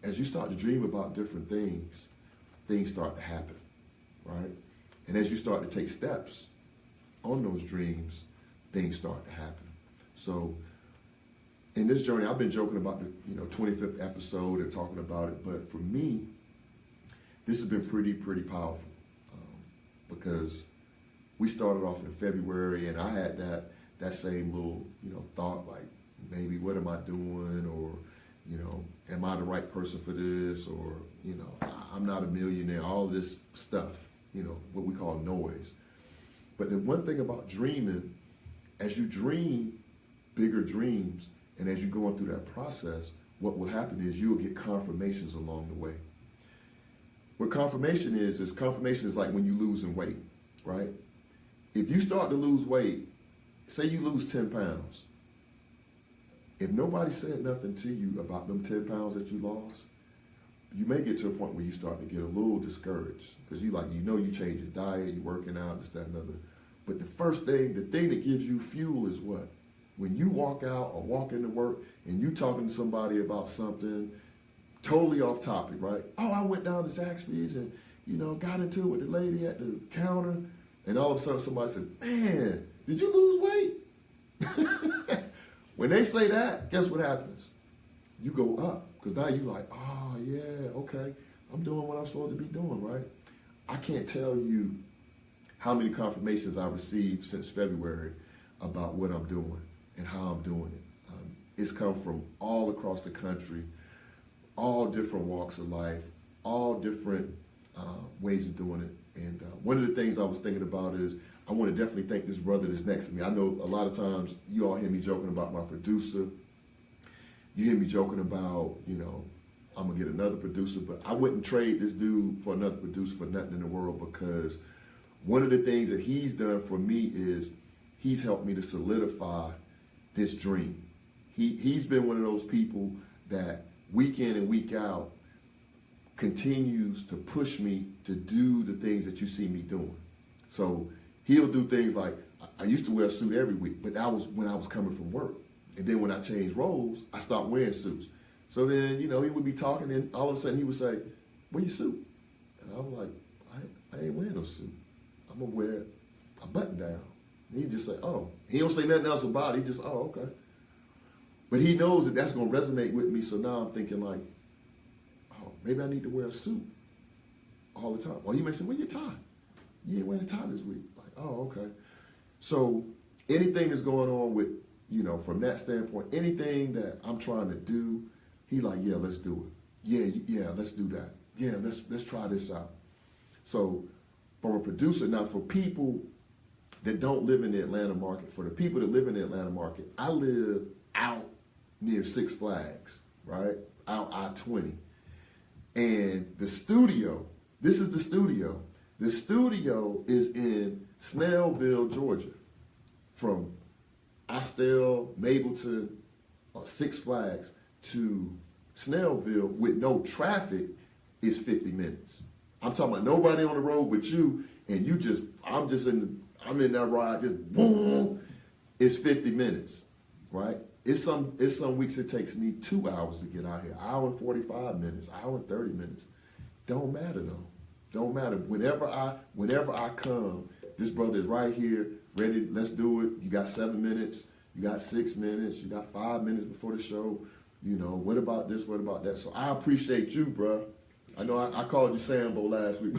as you start to dream about different things, things start to happen. right? And as you start to take steps on those dreams, things start to happen. So in this journey, I've been joking about the 25th episode and talking about it, but for me, this has been pretty powerful because we started off in February, and I had that same little thought, like, maybe what am I doing, or am I the right person for this, or I'm not a millionaire, all this stuff, what we call noise. But the one thing about dreaming, as you dream bigger dreams, and as you're going through that process, what will happen is you'll get confirmations along the way. What confirmation is like when you losing weight, right? If you start to lose weight, say you lose 10 pounds, if nobody said nothing to you about them 10 pounds that you lost, you may get to a point where you start to get a little discouraged because you change your diet, you're working out, this, that, and other. But the thing that gives you fuel is what? When you walk out or walk into work and you talking to somebody about something totally off topic, right? Oh, I went down to Zaxby's and, got into it with the lady at the counter, and all of a sudden somebody said, man, did you lose weight? When they say that, guess what happens? You go up, because now you're like, oh, yeah, okay, I'm doing what I'm supposed to be doing, right? I can't tell you how many confirmations I received since February about what I'm doing and how I'm doing it. It's come from all across the country, all different walks of life, all different ways of doing it. And one of the things I was thinking about is I want to definitely thank this brother that's next to me. I know a lot of times you all hear me joking about my producer. You hear me joking about, I'm going to get another producer, but I wouldn't trade this dude for another producer for nothing in the world, because one of the things that he's done for me is he's helped me to solidify this dream. He's been one of those people that week in and week out continues to push me to do the things that you see me doing. So he'll do things like, I used to wear a suit every week, but that was when I was coming from work. And then when I changed roles, I stopped wearing suits. So then, he would be talking, and all of a sudden he would say, wear your suit. And I was like, I ain't wearing no suit. I'm going to wear a button down. And he'd just say, oh. He don't say nothing else about it. He just, oh, okay. But he knows that that's going to resonate with me. So now I'm thinking like, oh, maybe I need to wear a suit all the time. Or he may say, wear your tie. You ain't wearing a tie this week. Like, oh, okay. So anything that's going on with, from that standpoint, anything that I'm trying to do, he like, yeah, let's do it. Yeah, let's do that. Yeah, let's try this out. So from a producer, now for people that don't live in the Atlanta market, for the people that live in the Atlanta market, I live out near Six Flags, right? Out I-20. And the studio, this is the studio. The studio is in Snellville, Georgia. From Austell, Mableton, Six Flags to Snellville with no traffic is 50 minutes. I'm talking about nobody on the road but you, and I'm in that ride, just boom. It's 50 minutes, right? It's some weeks it takes me 2 hours to get out here, hour and 45 minutes, hour and 30 minutes. Don't matter though. Don't matter. Whenever I come, this brother is right here, ready. Let's do it. You got 7 minutes. You got 6 minutes. You got 5 minutes before the show. What about this? What about that? So I appreciate you, bro. I know I called you Sambo last week.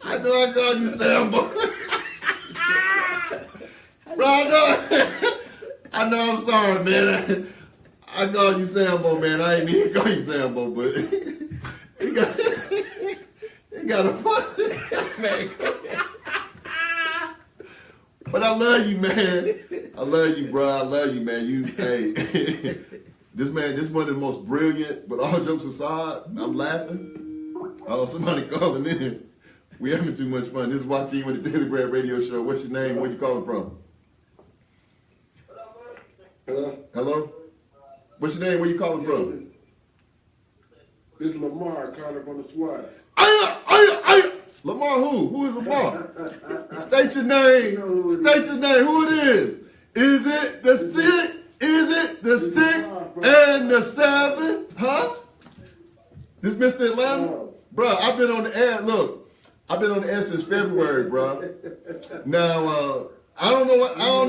I know I called you Sambo. Bro, I know I'm sorry, man. I called you Sambo, man. I ain't mean to call you Sambo, but he got a fuss. Man, but I love you, man. I love you, bro. I love you, man. This is one of the most brilliant, but all jokes aside, I'm laughing. Oh, somebody calling in. We having too much fun. This is Joaquin with the Daily Bread Radio Show. What's your name? Where you calling from? Hello? What's your name? Where you calling from? This is Lamar calling from the SWAT. Lamar who? Who is Lamar? State your name. State your name. Who it is? Is it the Sick Is it the 6th and the 7th? Huh? This Mr. Atlanta? Bruh, I've been on the air. Look, I've been on the air since February, bruh. Now, I don't know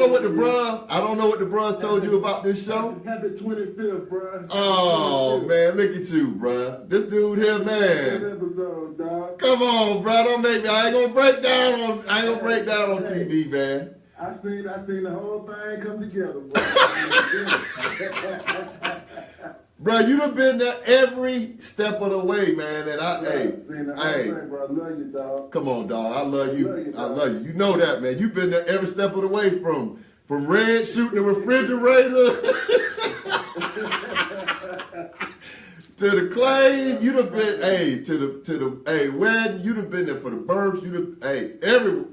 what the bros told you about this show. Happy 25th, bro. Oh man, look at you, bro. This dude here, man. Episode, dog. Come on, bro. Don't make me. I ain't gonna break down on TV, man. I seen the whole thing come together, bro. Bro, you done been there every step of the way, man. And hey, bro, I love you, dog. Come on, dog. I love you. I love you. You know that, man. You've been there every step of the way from Red shooting the refrigerator to the clay. You done been, to the wedding. You done been there for the births. You done,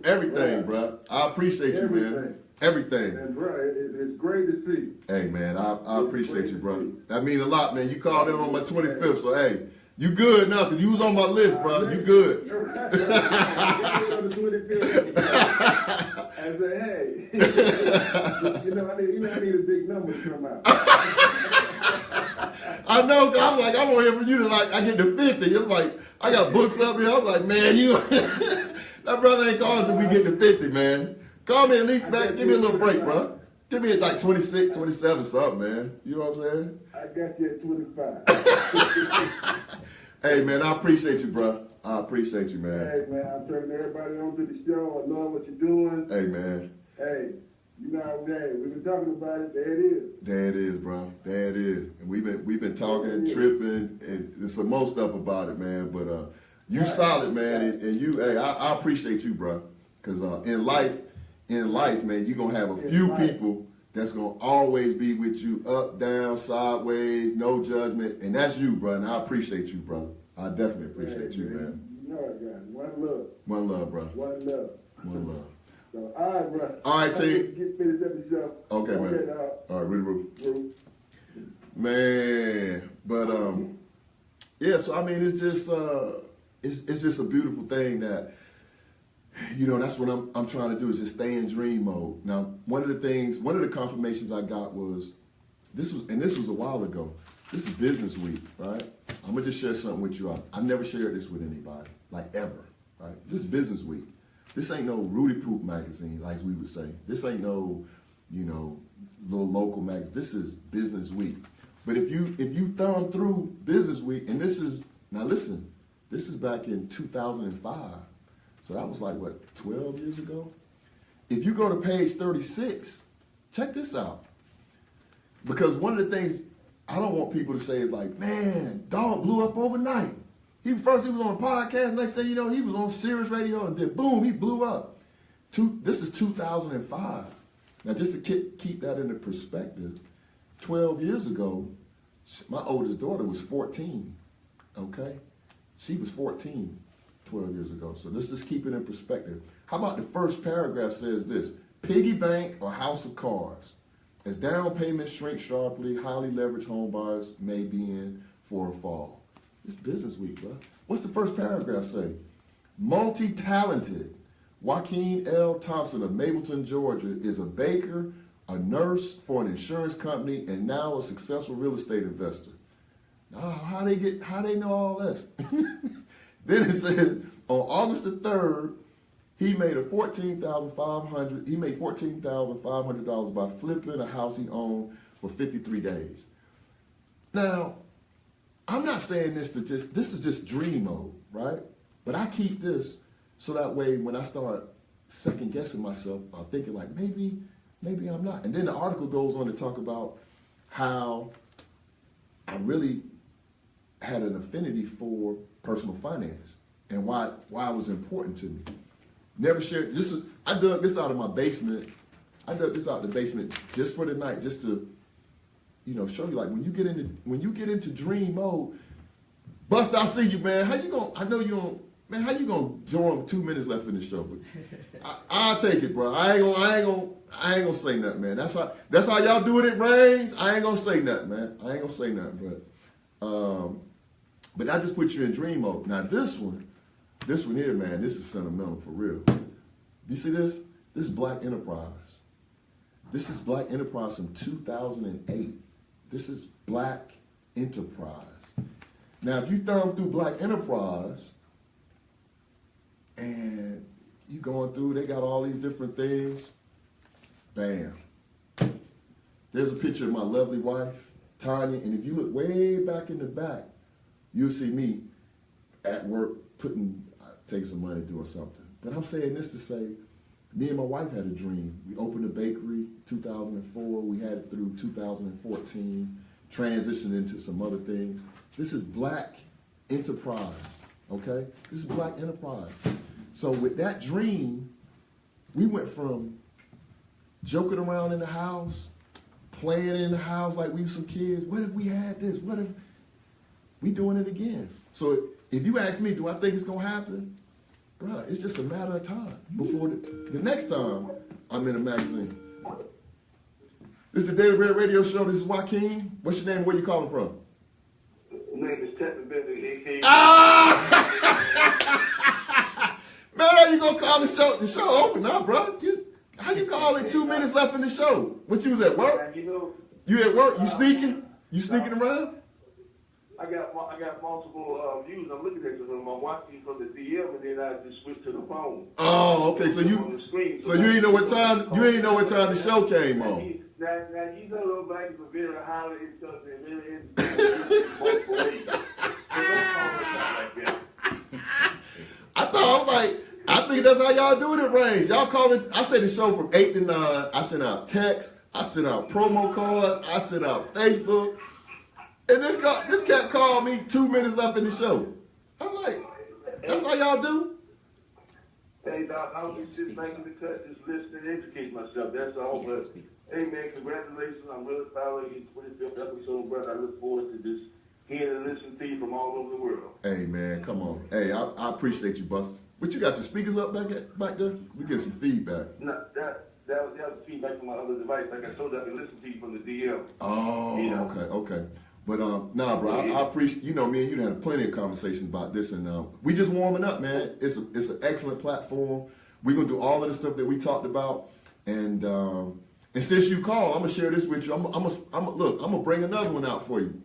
everything, bro. I appreciate you, man. Everything. And bro, it's great to see. Hey, man, I appreciate you, bro. That mean a lot, man. You called in on my 25th, so hey, you good now, because you was on my list, bro. You good. I said, hey, I need a big number to come out. I know, I'm like, I want to hear from you to I get to 50. I'm like, I got books up here. I'm like, man, that brother ain't calling until we get to 50, man. Call me at least back. Give me a little break, bro. Give me at 26, 27, something, man. You know what I'm saying? I got you at 25. Hey, man, I appreciate you, bro. I appreciate you, man. Hey, man, I'm turning everybody on to the show. I love what you're doing. Hey, man. Hey, we've been talking about it. There it is. There it is, bro. There it is. And we've been talking, tripping, and there's some more stuff about it, man. But you solid, man, and you. Hey, I appreciate you, bro. Because in life, man, you're going to have a few people that's going to always be with you up, down, sideways, no judgment. And that's you, bro. And I appreciate you, brother. I definitely appreciate you, man. You know I got it. One love. One love, bro. One love. One love. So, all right, bro. All right, team. Get finished up the show. Okay, man. All right, really. Man, but yeah. So I mean, it's just a beautiful thing that. That's what I'm trying to do is just stay in dream mode. Now, one of the confirmations I got was, this was a while ago. This is Business Week, right? I'm gonna just share something with you. I never shared this with anybody, like ever, right? This is Business Week. This ain't no Rudy Poop magazine, like we would say. This ain't no, little local magazine. This is Business Week. But if you thumb through Business Week, and this is back in 2005. So that was 12 years ago? If you go to page 36, check this out. Because one of the things I don't want people to say is man, dog blew up overnight. First he was on a podcast, next thing you know, he was on Sirius Radio, and then boom, he blew up. This is 2005. Now just to keep that into perspective, 12 years ago, my oldest daughter was 14, okay? She was 14. 12 years ago. So let's just keep it in perspective. How about the first paragraph says this: piggy bank or house of cards. As down payments shrink sharply, highly leveraged home buyers may be in for a fall. It's Business Week, bro. What's the first paragraph say? Multi-talented Joaquin L. Thompson of Mableton, Georgia is a baker, a nurse for an insurance company, and now a successful real estate investor. Now, how they know all this? Then it says, on August the 3rd, he made $14,500 by flipping a house he owned for 53 days. Now, I'm not saying this is just dream mode, right? But I keep this so that way when I start second guessing myself, I'm thinking maybe I'm not. And then the article goes on to talk about how I really had an affinity for personal finance and why it was important to me. Never shared this. I dug this out of my basement. I dug this out of the basement just for the night, just to, show you when you get into dream mode. Bust, I see you, man. How you gonna? I know you don't, man. How you gonna join 2 minutes left in the show? But I'll take it, bro. I ain't gonna say nothing, man. That's how y'all do it at Reigns. I ain't gonna say nothing, man. I ain't gonna say nothing, but I just put you in dream mode. Now this one here, man, this is sentimental for real. You see this? This is Black Enterprise. This is Black Enterprise from 2008. This is Black Enterprise. Now, if you thumb through Black Enterprise and you going through, they got all these different things. Bam. There's a picture of my lovely wife, Tanya, and if you look way back in the back, you'll see me at work taking some money doing something. But I'm saying this to say, me and my wife had a dream. We opened a bakery 2004. We had it through 2014, transitioned into some other things. This is Black Enterprise, okay? This is Black Enterprise. So with that dream, we went from joking around in the house, playing in the house like we were some kids. What if we had this? What if we doing it again? So if you ask me, do I think it's going to happen? Bruh, it's just a matter of time before the next time I'm in a magazine. This is the Daily Red Radio Show. This is Joaquin. What's your name? Where you calling from? My name is Tevin Bender, a.k.a. Man, how you gonna call the show open now, bro? How you call it 2 minutes left in the show? What, you was at work? You at work? You sneaking? You sneaking around? I got multiple views. I'm looking at them. I'm watching from the DM, and then I just switch to the phone. Oh, okay. So you ain't know what time the show came on. Now you know those black people very highly intelligent, very multiple ways. I think that's how y'all do it at Range. Y'all call it. I say the show from 8 to 9. I send out texts. I send out promo cards. I send out Facebook. And this cat called me 2 minutes left in the show. I was like, that's how y'all do? Hey, Doc, I was just making the cut, just listening and educate myself. That's all. But, hey, man, congratulations. I'm really proud of your 25th episode, brother. I look forward to just hearing and listening to you from all over the world. Hey, man, come on. Hey, I appreciate you, Buster. But you got your speakers up back there? We get some feedback. No, that was feedback from my other device. Like I told you, I can listen to you from the DM. Oh, yeah. Okay. But nah, bro, I appreciate, me and you had plenty of conversations about this, and we just warming up, man. It's an excellent platform. We're gonna do all of the stuff that we talked about, and since you called, I'm gonna share this with you. I'm gonna bring another one out for you.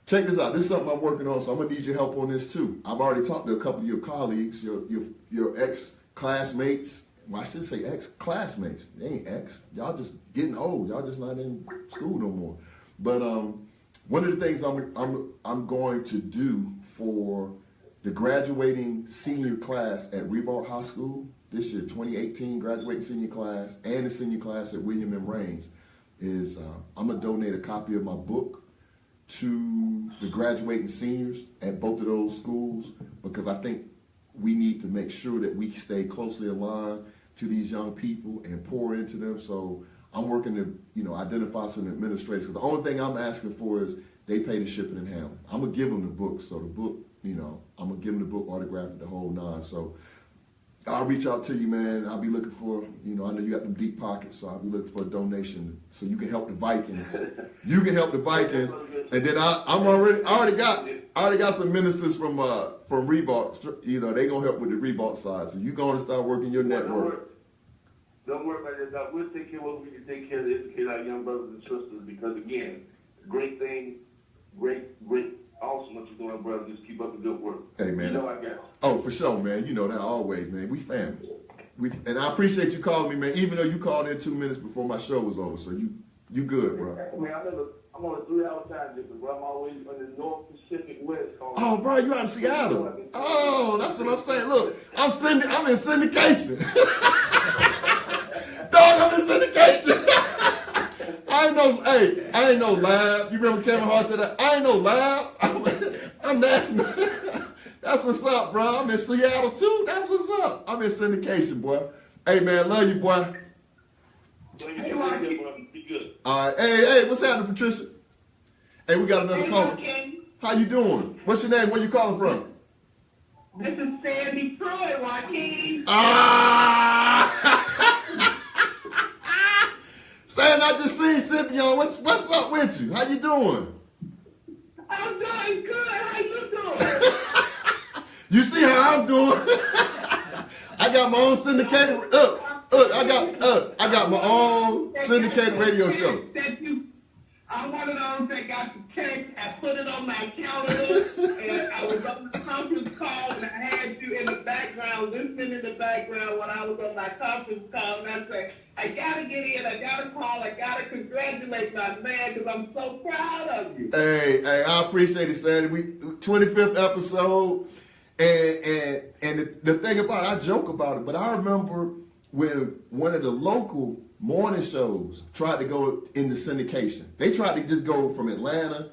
Check this out. This is something I'm working on, so I'm gonna need your help on this too. I've already talked to a couple of your colleagues, your ex-classmates. Well, I shouldn't say ex-classmates. They ain't ex. Y'all just getting old. Y'all just not in school no more. But one of the things I'm going to do for the graduating senior class at Ribault High School this year, 2018 graduating senior class, and the senior class at William M. Raines, is I'm gonna donate a copy of my book to the graduating seniors at both of those schools, because I think we need to make sure that we stay closely aligned to these young people and pour into them. So I'm working to, identify some administrators. So the only thing I'm asking for is they pay the shipping and handling. I'm gonna give them the book. So the book, I'm gonna give them the book, autographed, the whole nine. So I'll reach out to you, man. I'll be looking for, I know you got them deep pockets, so I'll be looking for a donation so you can help the Vikings. You can help the Vikings, and then I already got some ministers from Reebok. They gonna help with the Reebok side. So you gonna start working your network. Don't worry about this. We'll take care of what we can take care to educate our young brothers and sisters, because again, great thing, great, awesome what you're doing, brother. Just keep up the good work. Hey, man. I got you. Oh, for sure, man. You know that always, man. We family. And I appreciate you calling me, man, even though you called in 2 minutes before my show was over. So you good, bro. Man, I'm on a 3-hour time difference, bro. I'm always on the North Pacific West. Oh, bro, you out of Seattle. Oh, that's what I'm saying. Look, I'm in syndication. Dog, I'm in syndication. I ain't no lab. You remember Kevin Hart said that? I ain't no lab. I'm national. That's what's up, bro. I'm in Seattle too. That's what's up. I'm in syndication, boy. Hey, man, love you, boy. Be good. All right. Hey, what's happening, Patricia? Hey, we got another call. How you doing? What's your name? Where you calling from? This is Sandy Troy, Joaquin. Saying I just seen Cynthia. What's up with you? How you doing? I'm doing good. How you doing? You see how I'm doing? I got my own syndicated. Look, Look, I got my own syndicated radio show. I'm one of those that got the text, I put it on my calendar, and I was on the conference call, and I had you in the background, listening in the background when I was on my conference call, and I said, I gotta get in, I gotta call, I gotta congratulate my man, because I'm so proud of you. Hey, I appreciate it, Sandy. We 25th episode, and the thing about it, I joke about it, but I remember when one of the local morning shows tried to go into syndication. They tried to just go from Atlanta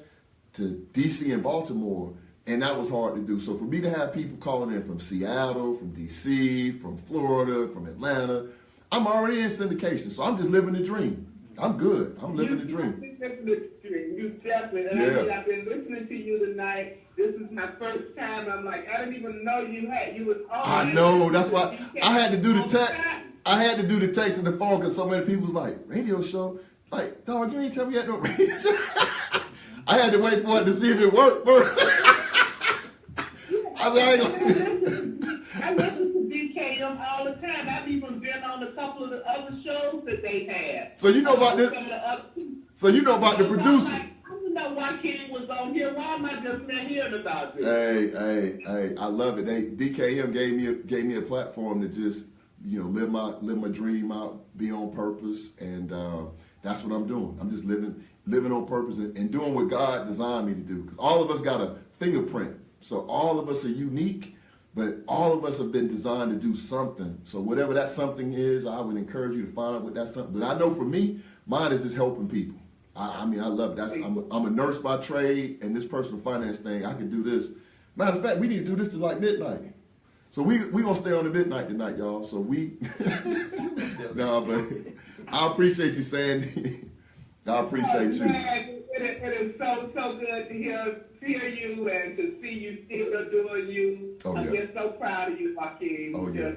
to DC and Baltimore, and that was hard to do. So for me to have people calling in from Seattle, from DC, from Florida, from Atlanta, I'm already in syndication, so I'm just living the dream. I'm good. I'm living the dream. You definitely. And Yeah. I mean, I've been listening to you tonight. This is my first time. I'm like, I didn't even know you was on. I know. That's why I had to do the text. I had to do the text and the phone because so many people was like, radio show? Like, dog, you ain't tell me you had no radio show. I had to wait for it to see if it worked first. I listen to DKM all the time. I've even been on a couple of the other shows that they had. So you know about this? So you know about the producer? I don't know why Ken was on here. Why am I just not hearing about this? Hey, I love it. DKM gave me a platform to just, live my dream out, be on purpose, and that's what I'm doing. I'm just living on purpose and doing what God designed me to do. Because all of us got a fingerprint. So all of us are unique, but all of us have been designed to do something. So whatever that something is, I would encourage you to find out what that something. But I know for me, mine is just helping people. I mean, I love it. I'm a nurse by trade, and this personal finance thing, I can do this. Matter of fact, we need to do this to like midnight. So we gonna stay on the midnight tonight, y'all. So we, no, but I appreciate you, Sandy. I appreciate you. It is so good to hear you and to see you still doing you. Oh, I'm yeah. just so proud of you, Joaquin. Oh, yeah.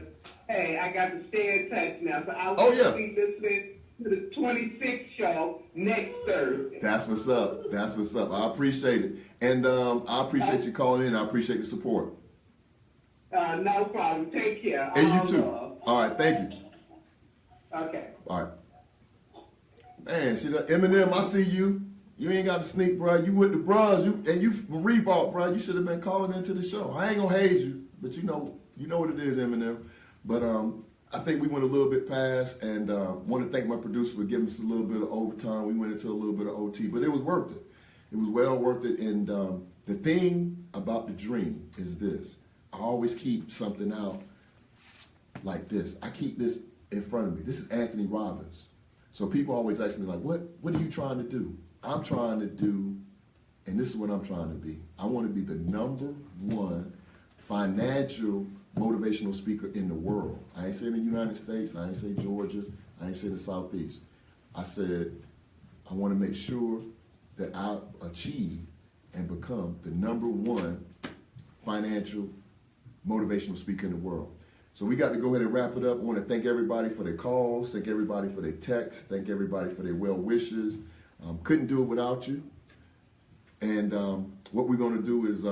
Hey, I got to stay in touch now. So I Oh, will yeah. be listening to the 26th show next Thursday. That's what's up. That's what's up. I appreciate it. And I appreciate you calling in. I appreciate the support. No problem. Take care. And All you too. love. All right. Thank you. Okay. All right. Man, see that Eminem, I see you. You ain't got to sneak, bro. You with the bros. You from Reebok, bro. You should have been calling into the show. I ain't gonna haze you, but you know what it is, Eminem. But I think we went a little bit past, and want to thank my producer for giving us a little bit of overtime. We went into a little bit of OT, but it was worth it. It was well worth it. And the thing about the dream is this: I always keep something out like this. I keep this in front of me. This is Anthony Robbins. So people always ask me, like, what are you trying to do? I'm trying to do, and this is what I'm trying to be. I want to be the #1 financial motivational speaker in the world. I ain't saying the United States. I ain't say Georgia. I ain't say the Southeast. I said I want to make sure that I achieve and become the #1 financial motivational speaker in the world. So we got to go ahead and wrap it up. I want to thank everybody for their calls, thank everybody for their texts, thank everybody for their well wishes. Couldn't do it without you. And what we're going to do is,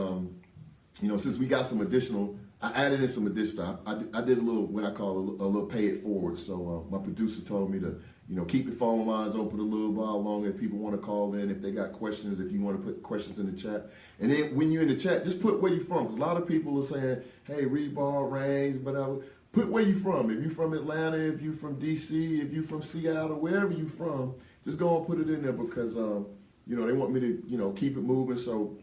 since we got some additional, I added in some additional, I did a little, what I call a little pay it forward. So my producer told me to, keep the phone lines open a little while longer if people want to call in, if they got questions, if you want to put questions in the chat. And then when you're in the chat, just put where you're from. Because a lot of people are saying, hey, Reebok, Range, whatever. Put where you're from. If you're from Atlanta, if you're from DC, if you're from Seattle, wherever you're from, just go and put it in there because, they want me to, keep it moving. So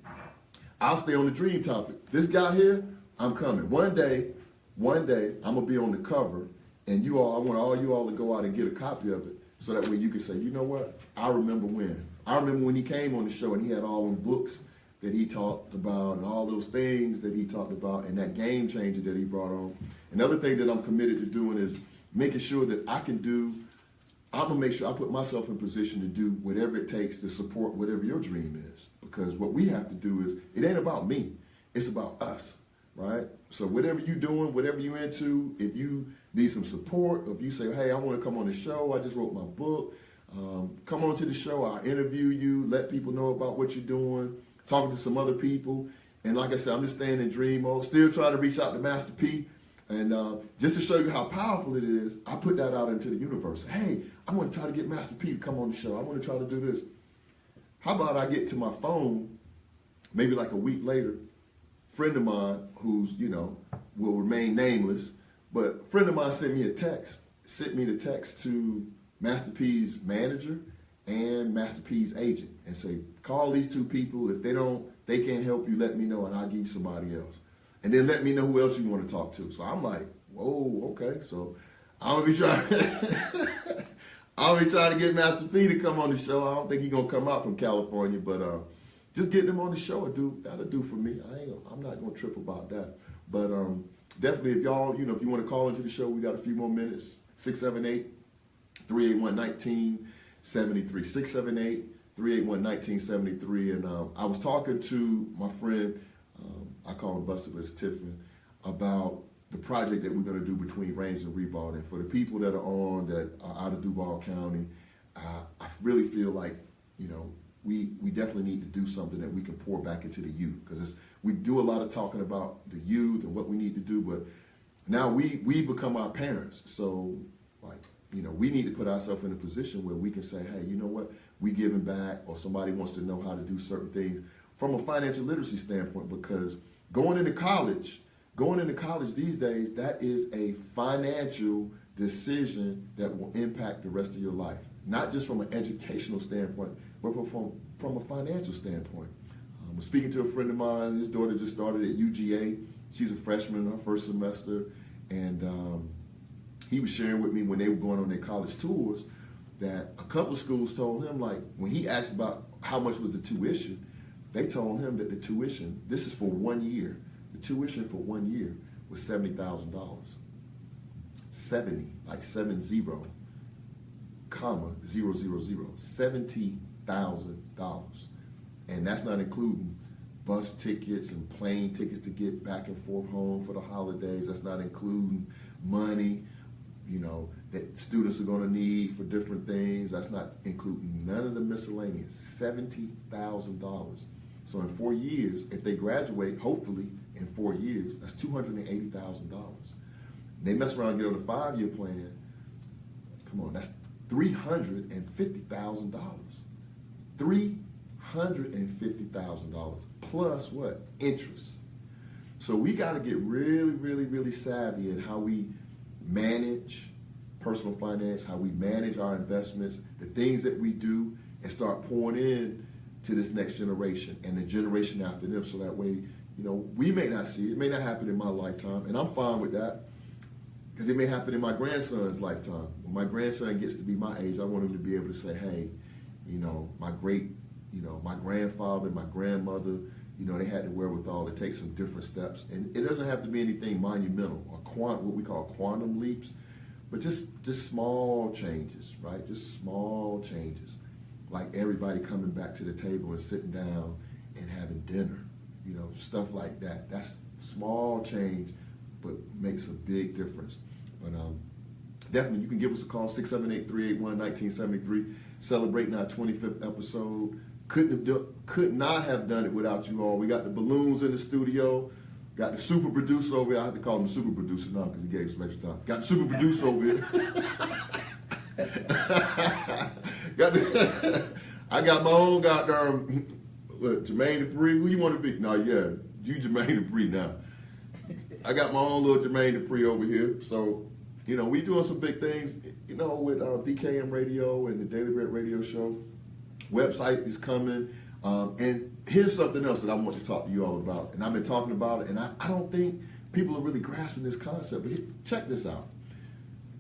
I'll stay on the dream topic. This guy here, I'm coming. One day, I'm going to be on the cover, and I want all you all to go out and get a copy of it so that way you can say, you know what, I remember when he came on the show and he had all them books that he talked about and all those things that he talked about and that game changer that he brought on. Another thing that I'm committed to doing is making sure that I'm going to make sure I put myself in position to do whatever it takes to support whatever your dream is. Because what we have to do is, it ain't about me, it's about us, right? So whatever you're doing, whatever you're into, if you need some support, if you say, hey, I want to come on the show, I just wrote my book, come on to the show, I'll interview you, let people know about what you're doing, talking to some other people. And like I said, I'm just staying in dream mode, still trying to reach out to Master P. And just to show you how powerful it is, I put that out into the universe. Hey, I want to try to get Master P to come on the show. I want to try to do this. How about I get to my phone, maybe like a week later, friend of mine who's, will remain nameless, but a friend of mine sent me the text to Master P's manager and Master P's agent and say, call these two people. If they can't help you, let me know and I'll give you somebody else. And then let me know who else you want to talk to. So I'm like, whoa, okay. So I'm gonna be trying to get Master P to come on the show. I don't think he's gonna come out from California, but just getting him on the show that'll do for me. I'm not gonna trip about that. But definitely, if y'all, if you want to call into the show, we got a few more minutes. 678-381-1973. 678-381-1973. And I was talking to my friend, I call him Buster, but it's Tiffin, about the project that we're going to do between Reigns and Rebound. And for the people that are out of Duval County, I really feel like, we definitely need to do something that we can pour back into the youth. Because we do a lot of talking about the youth and what we need to do, but now we become our parents. So, we need to put ourselves in a position where we can say, hey, you know what, we giving back, or somebody wants to know how to do certain things from a financial literacy standpoint, because going into college these days, that is a financial decision that will impact the rest of your life. Not just from an educational standpoint, but from a financial standpoint. I was speaking to a friend of mine. His daughter just started at UGA. She's a freshman in her first semester. And he was sharing with me when they were going on their college tours that a couple of schools told him, like, when he asked about how much was the tuition, they told him that the tuition, this is for 1 year, the tuition for 1 year was $70,000. 70, like 70, comma, 000, $70,000. And that's not including bus tickets and plane tickets to get back and forth home for the holidays. That's not including money, that students are going to need for different things. That's not including none of the miscellaneous. $70,000. So in 4 years, if they graduate, hopefully in 4 years, that's $280,000. They mess around and get on a 5-year plan. Come on, that's $350,000. $350,000 plus what? Interest. So we got to get really, really, really savvy in how we manage personal finance, how we manage our investments, the things that we do, and start pouring in to this next generation and the generation after them. So that way, we may not see it. It may not happen in my lifetime, and I'm fine with that, because it may happen in my grandson's lifetime. When my grandson gets to be my age, I want him to be able to say, hey, my grandfather, my grandmother, they had the wherewithal to take some different steps. And it doesn't have to be anything monumental or what we call quantum leaps, but just small changes, right? Just small changes. Like everybody coming back to the table and sitting down and having dinner, stuff like that. That's small change, but makes a big difference. But definitely, you can give us a call, 678-381-1973, celebrating our 25th episode. Could not have done it without you all. We got the balloons in the studio. Got the super producer over here. I have to call him the super producer now because he gave some extra time. Got the super producer over here. I got my own goddamn, Jermaine Dupri. Who you want to be? No, yeah, you Jermaine Dupri now. I got my own little Jermaine Dupri over here. So, we doing some big things, with DKM Radio and the Daily Bread Radio Show. Website is coming. And here's something else that I want to talk to you all about. And I've been talking about it, and I don't think people are really grasping this concept. But check this out.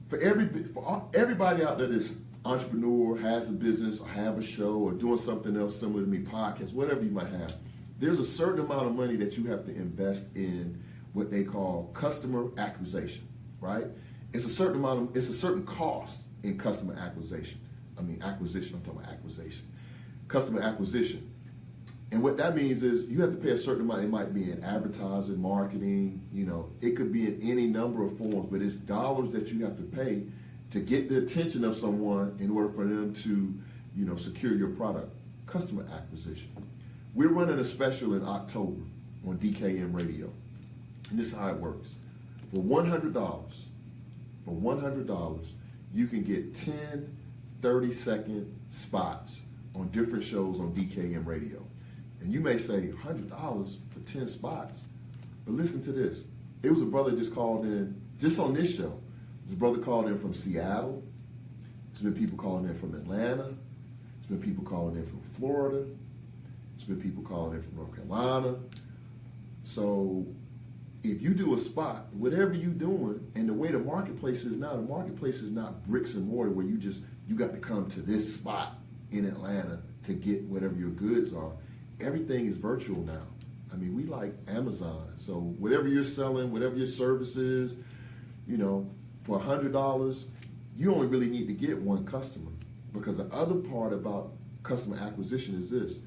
For everybody out there that's entrepreneur, has a business, or have a show, or doing something else similar to me, podcast, whatever you might have, there's a certain amount of money that you have to invest in what they call customer acquisition, right? It's a certain cost in customer acquisition. I'm talking about acquisition. Customer acquisition. And what that means is you have to pay a certain amount. It might be in advertising, marketing, it could be in any number of forms, but it's dollars that you have to pay to get the attention of someone in order for them to, secure your product. Customer acquisition. We're running a special in October on DKM Radio. And this is how it works. For $100, you can get 10 30-second spots on different shows on DKM Radio. And you may say, $100 for 10 spots? But listen to this. It was a brother just called in, just on this show. There's a brother called in from Seattle. There's been people calling in from Atlanta. There's been people calling in from Florida. There's been people calling in from North Carolina. So if you do a spot, whatever you're doing, and the way the marketplace is now, the marketplace is not bricks and mortar where you got to come to this spot in Atlanta to get whatever your goods are. Everything is virtual now. I mean, we like Amazon. So whatever you're selling, whatever your service is, for $100, you only really need to get one customer. Because the other part about customer acquisition is this.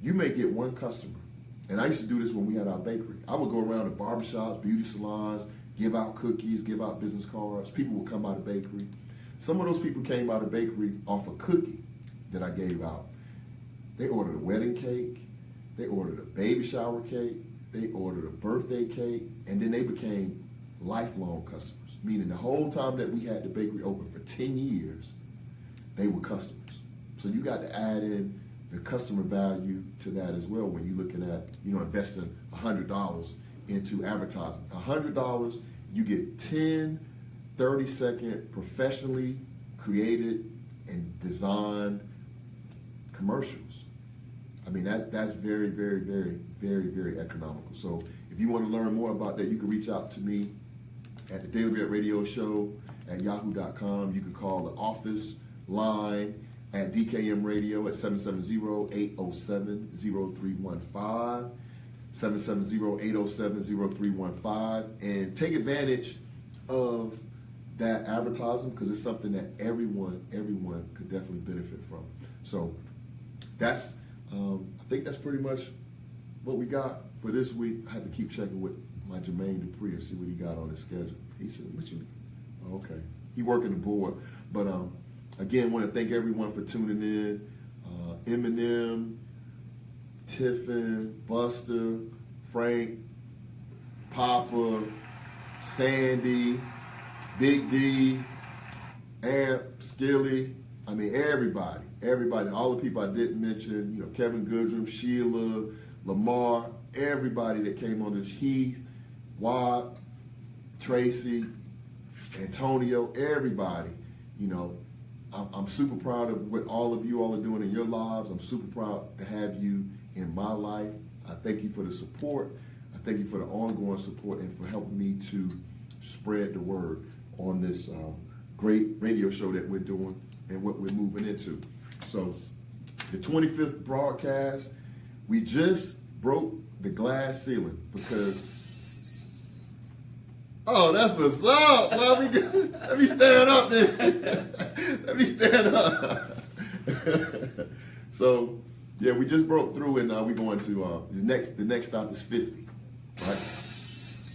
You may get one customer. And I used to do this when we had our bakery. I would go around to barbershops, beauty salons, give out cookies, give out business cards. People would come by the bakery. Some of those people came by the bakery off a cookie that I gave out. They ordered a wedding cake. They ordered a baby shower cake. They ordered a birthday cake. And then they became lifelong customers. Meaning the whole time that we had the bakery open for 10 years, they were customers. So you got to add in the customer value to that as well when you're looking at, investing $100 into advertising. $100, you get 10 30-second professionally created and designed commercials. I mean, that's very, very, very, very, very economical. So if you want to learn more about that, you can reach out to me at the Daily Bread Radio Show at yahoo.com. You can call the office line at DKM Radio at 770-807-0315, 770-807-0315, and take advantage of that advertising because it's something that everyone could definitely benefit from. So that's, I think that's pretty much what we got for this week. I had to keep checking with my Jermaine Dupree and see what he got on his schedule. He said, okay. He working the board. But again, want to thank everyone for tuning in. Eminem, Tiffin, Buster, Frank, Papa, Sandy, Big D, Amp, Skilly. I mean, everybody, all the people I didn't mention, Kevin Goodrum, Sheila, Lamar, everybody that came on this, Heath, Watt, Tracy, Antonio, everybody, I'm super proud of what all of you all are doing in your lives. I'm super proud to have you in my life. I thank you for the support. I thank you for the ongoing support and for helping me to spread the word on this great radio show that we're doing and what we're moving into. So the 25th broadcast, we just broke the glass ceiling because, oh, that's what's up. Well, let me stand up then. Let me stand up. So, yeah, we just broke through and now we're going to, the next stop is 50, right?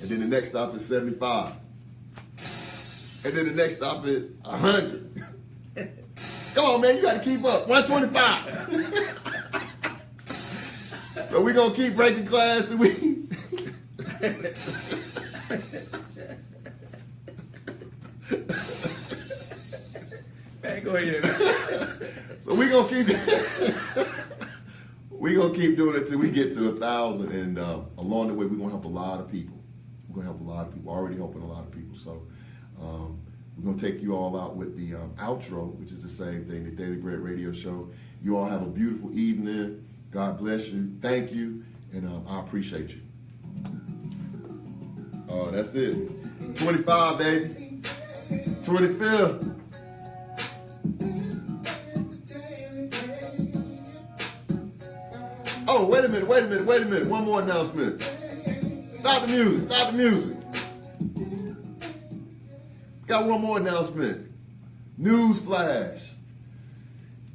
And then the next stop is 75. And then the next stop is 100. Come on, man, you got to keep up. 125. So we're going to keep breaking glass and we... Man, go ahead. So we're going to keep doing it till we get to 1,000. And along the way, we're going to help a lot of people. We're going to help a lot of people. Already helping a lot of people. So we're going to take you all out with the outro, which is the same thing, the Daily Bread Radio Show. You all have a beautiful evening. God bless you. Thank you. And I appreciate you. Oh, that's it. 25, baby. 25th. Oh, wait a minute. One more announcement. Stop the music. Got one more announcement. News flash.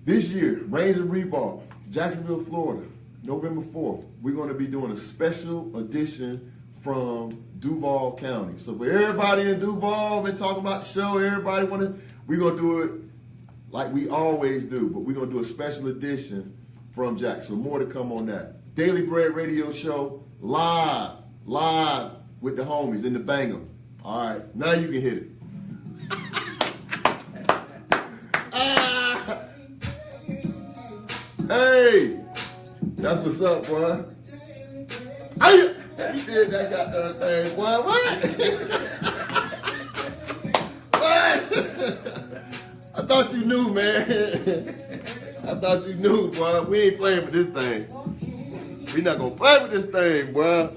This year, Reigns and Reebok, Jacksonville, Florida, November 4th, we're going to be doing a special edition from Duval County. So for everybody in Duval, been talking about the show, we're going to do it like we always do, but we're going to do a special edition from Jack. So more to come on that. Daily Bread Radio Show, live with the homies in the Bangham. All right, now you can hit it. Ah! Hey, that's what's up, boy. Hey, you did that goddamn thing, boy. What? What? I thought you knew, man. I thought you knew, boy. We ain't playing with this thing. We not gonna play with this thing, boy.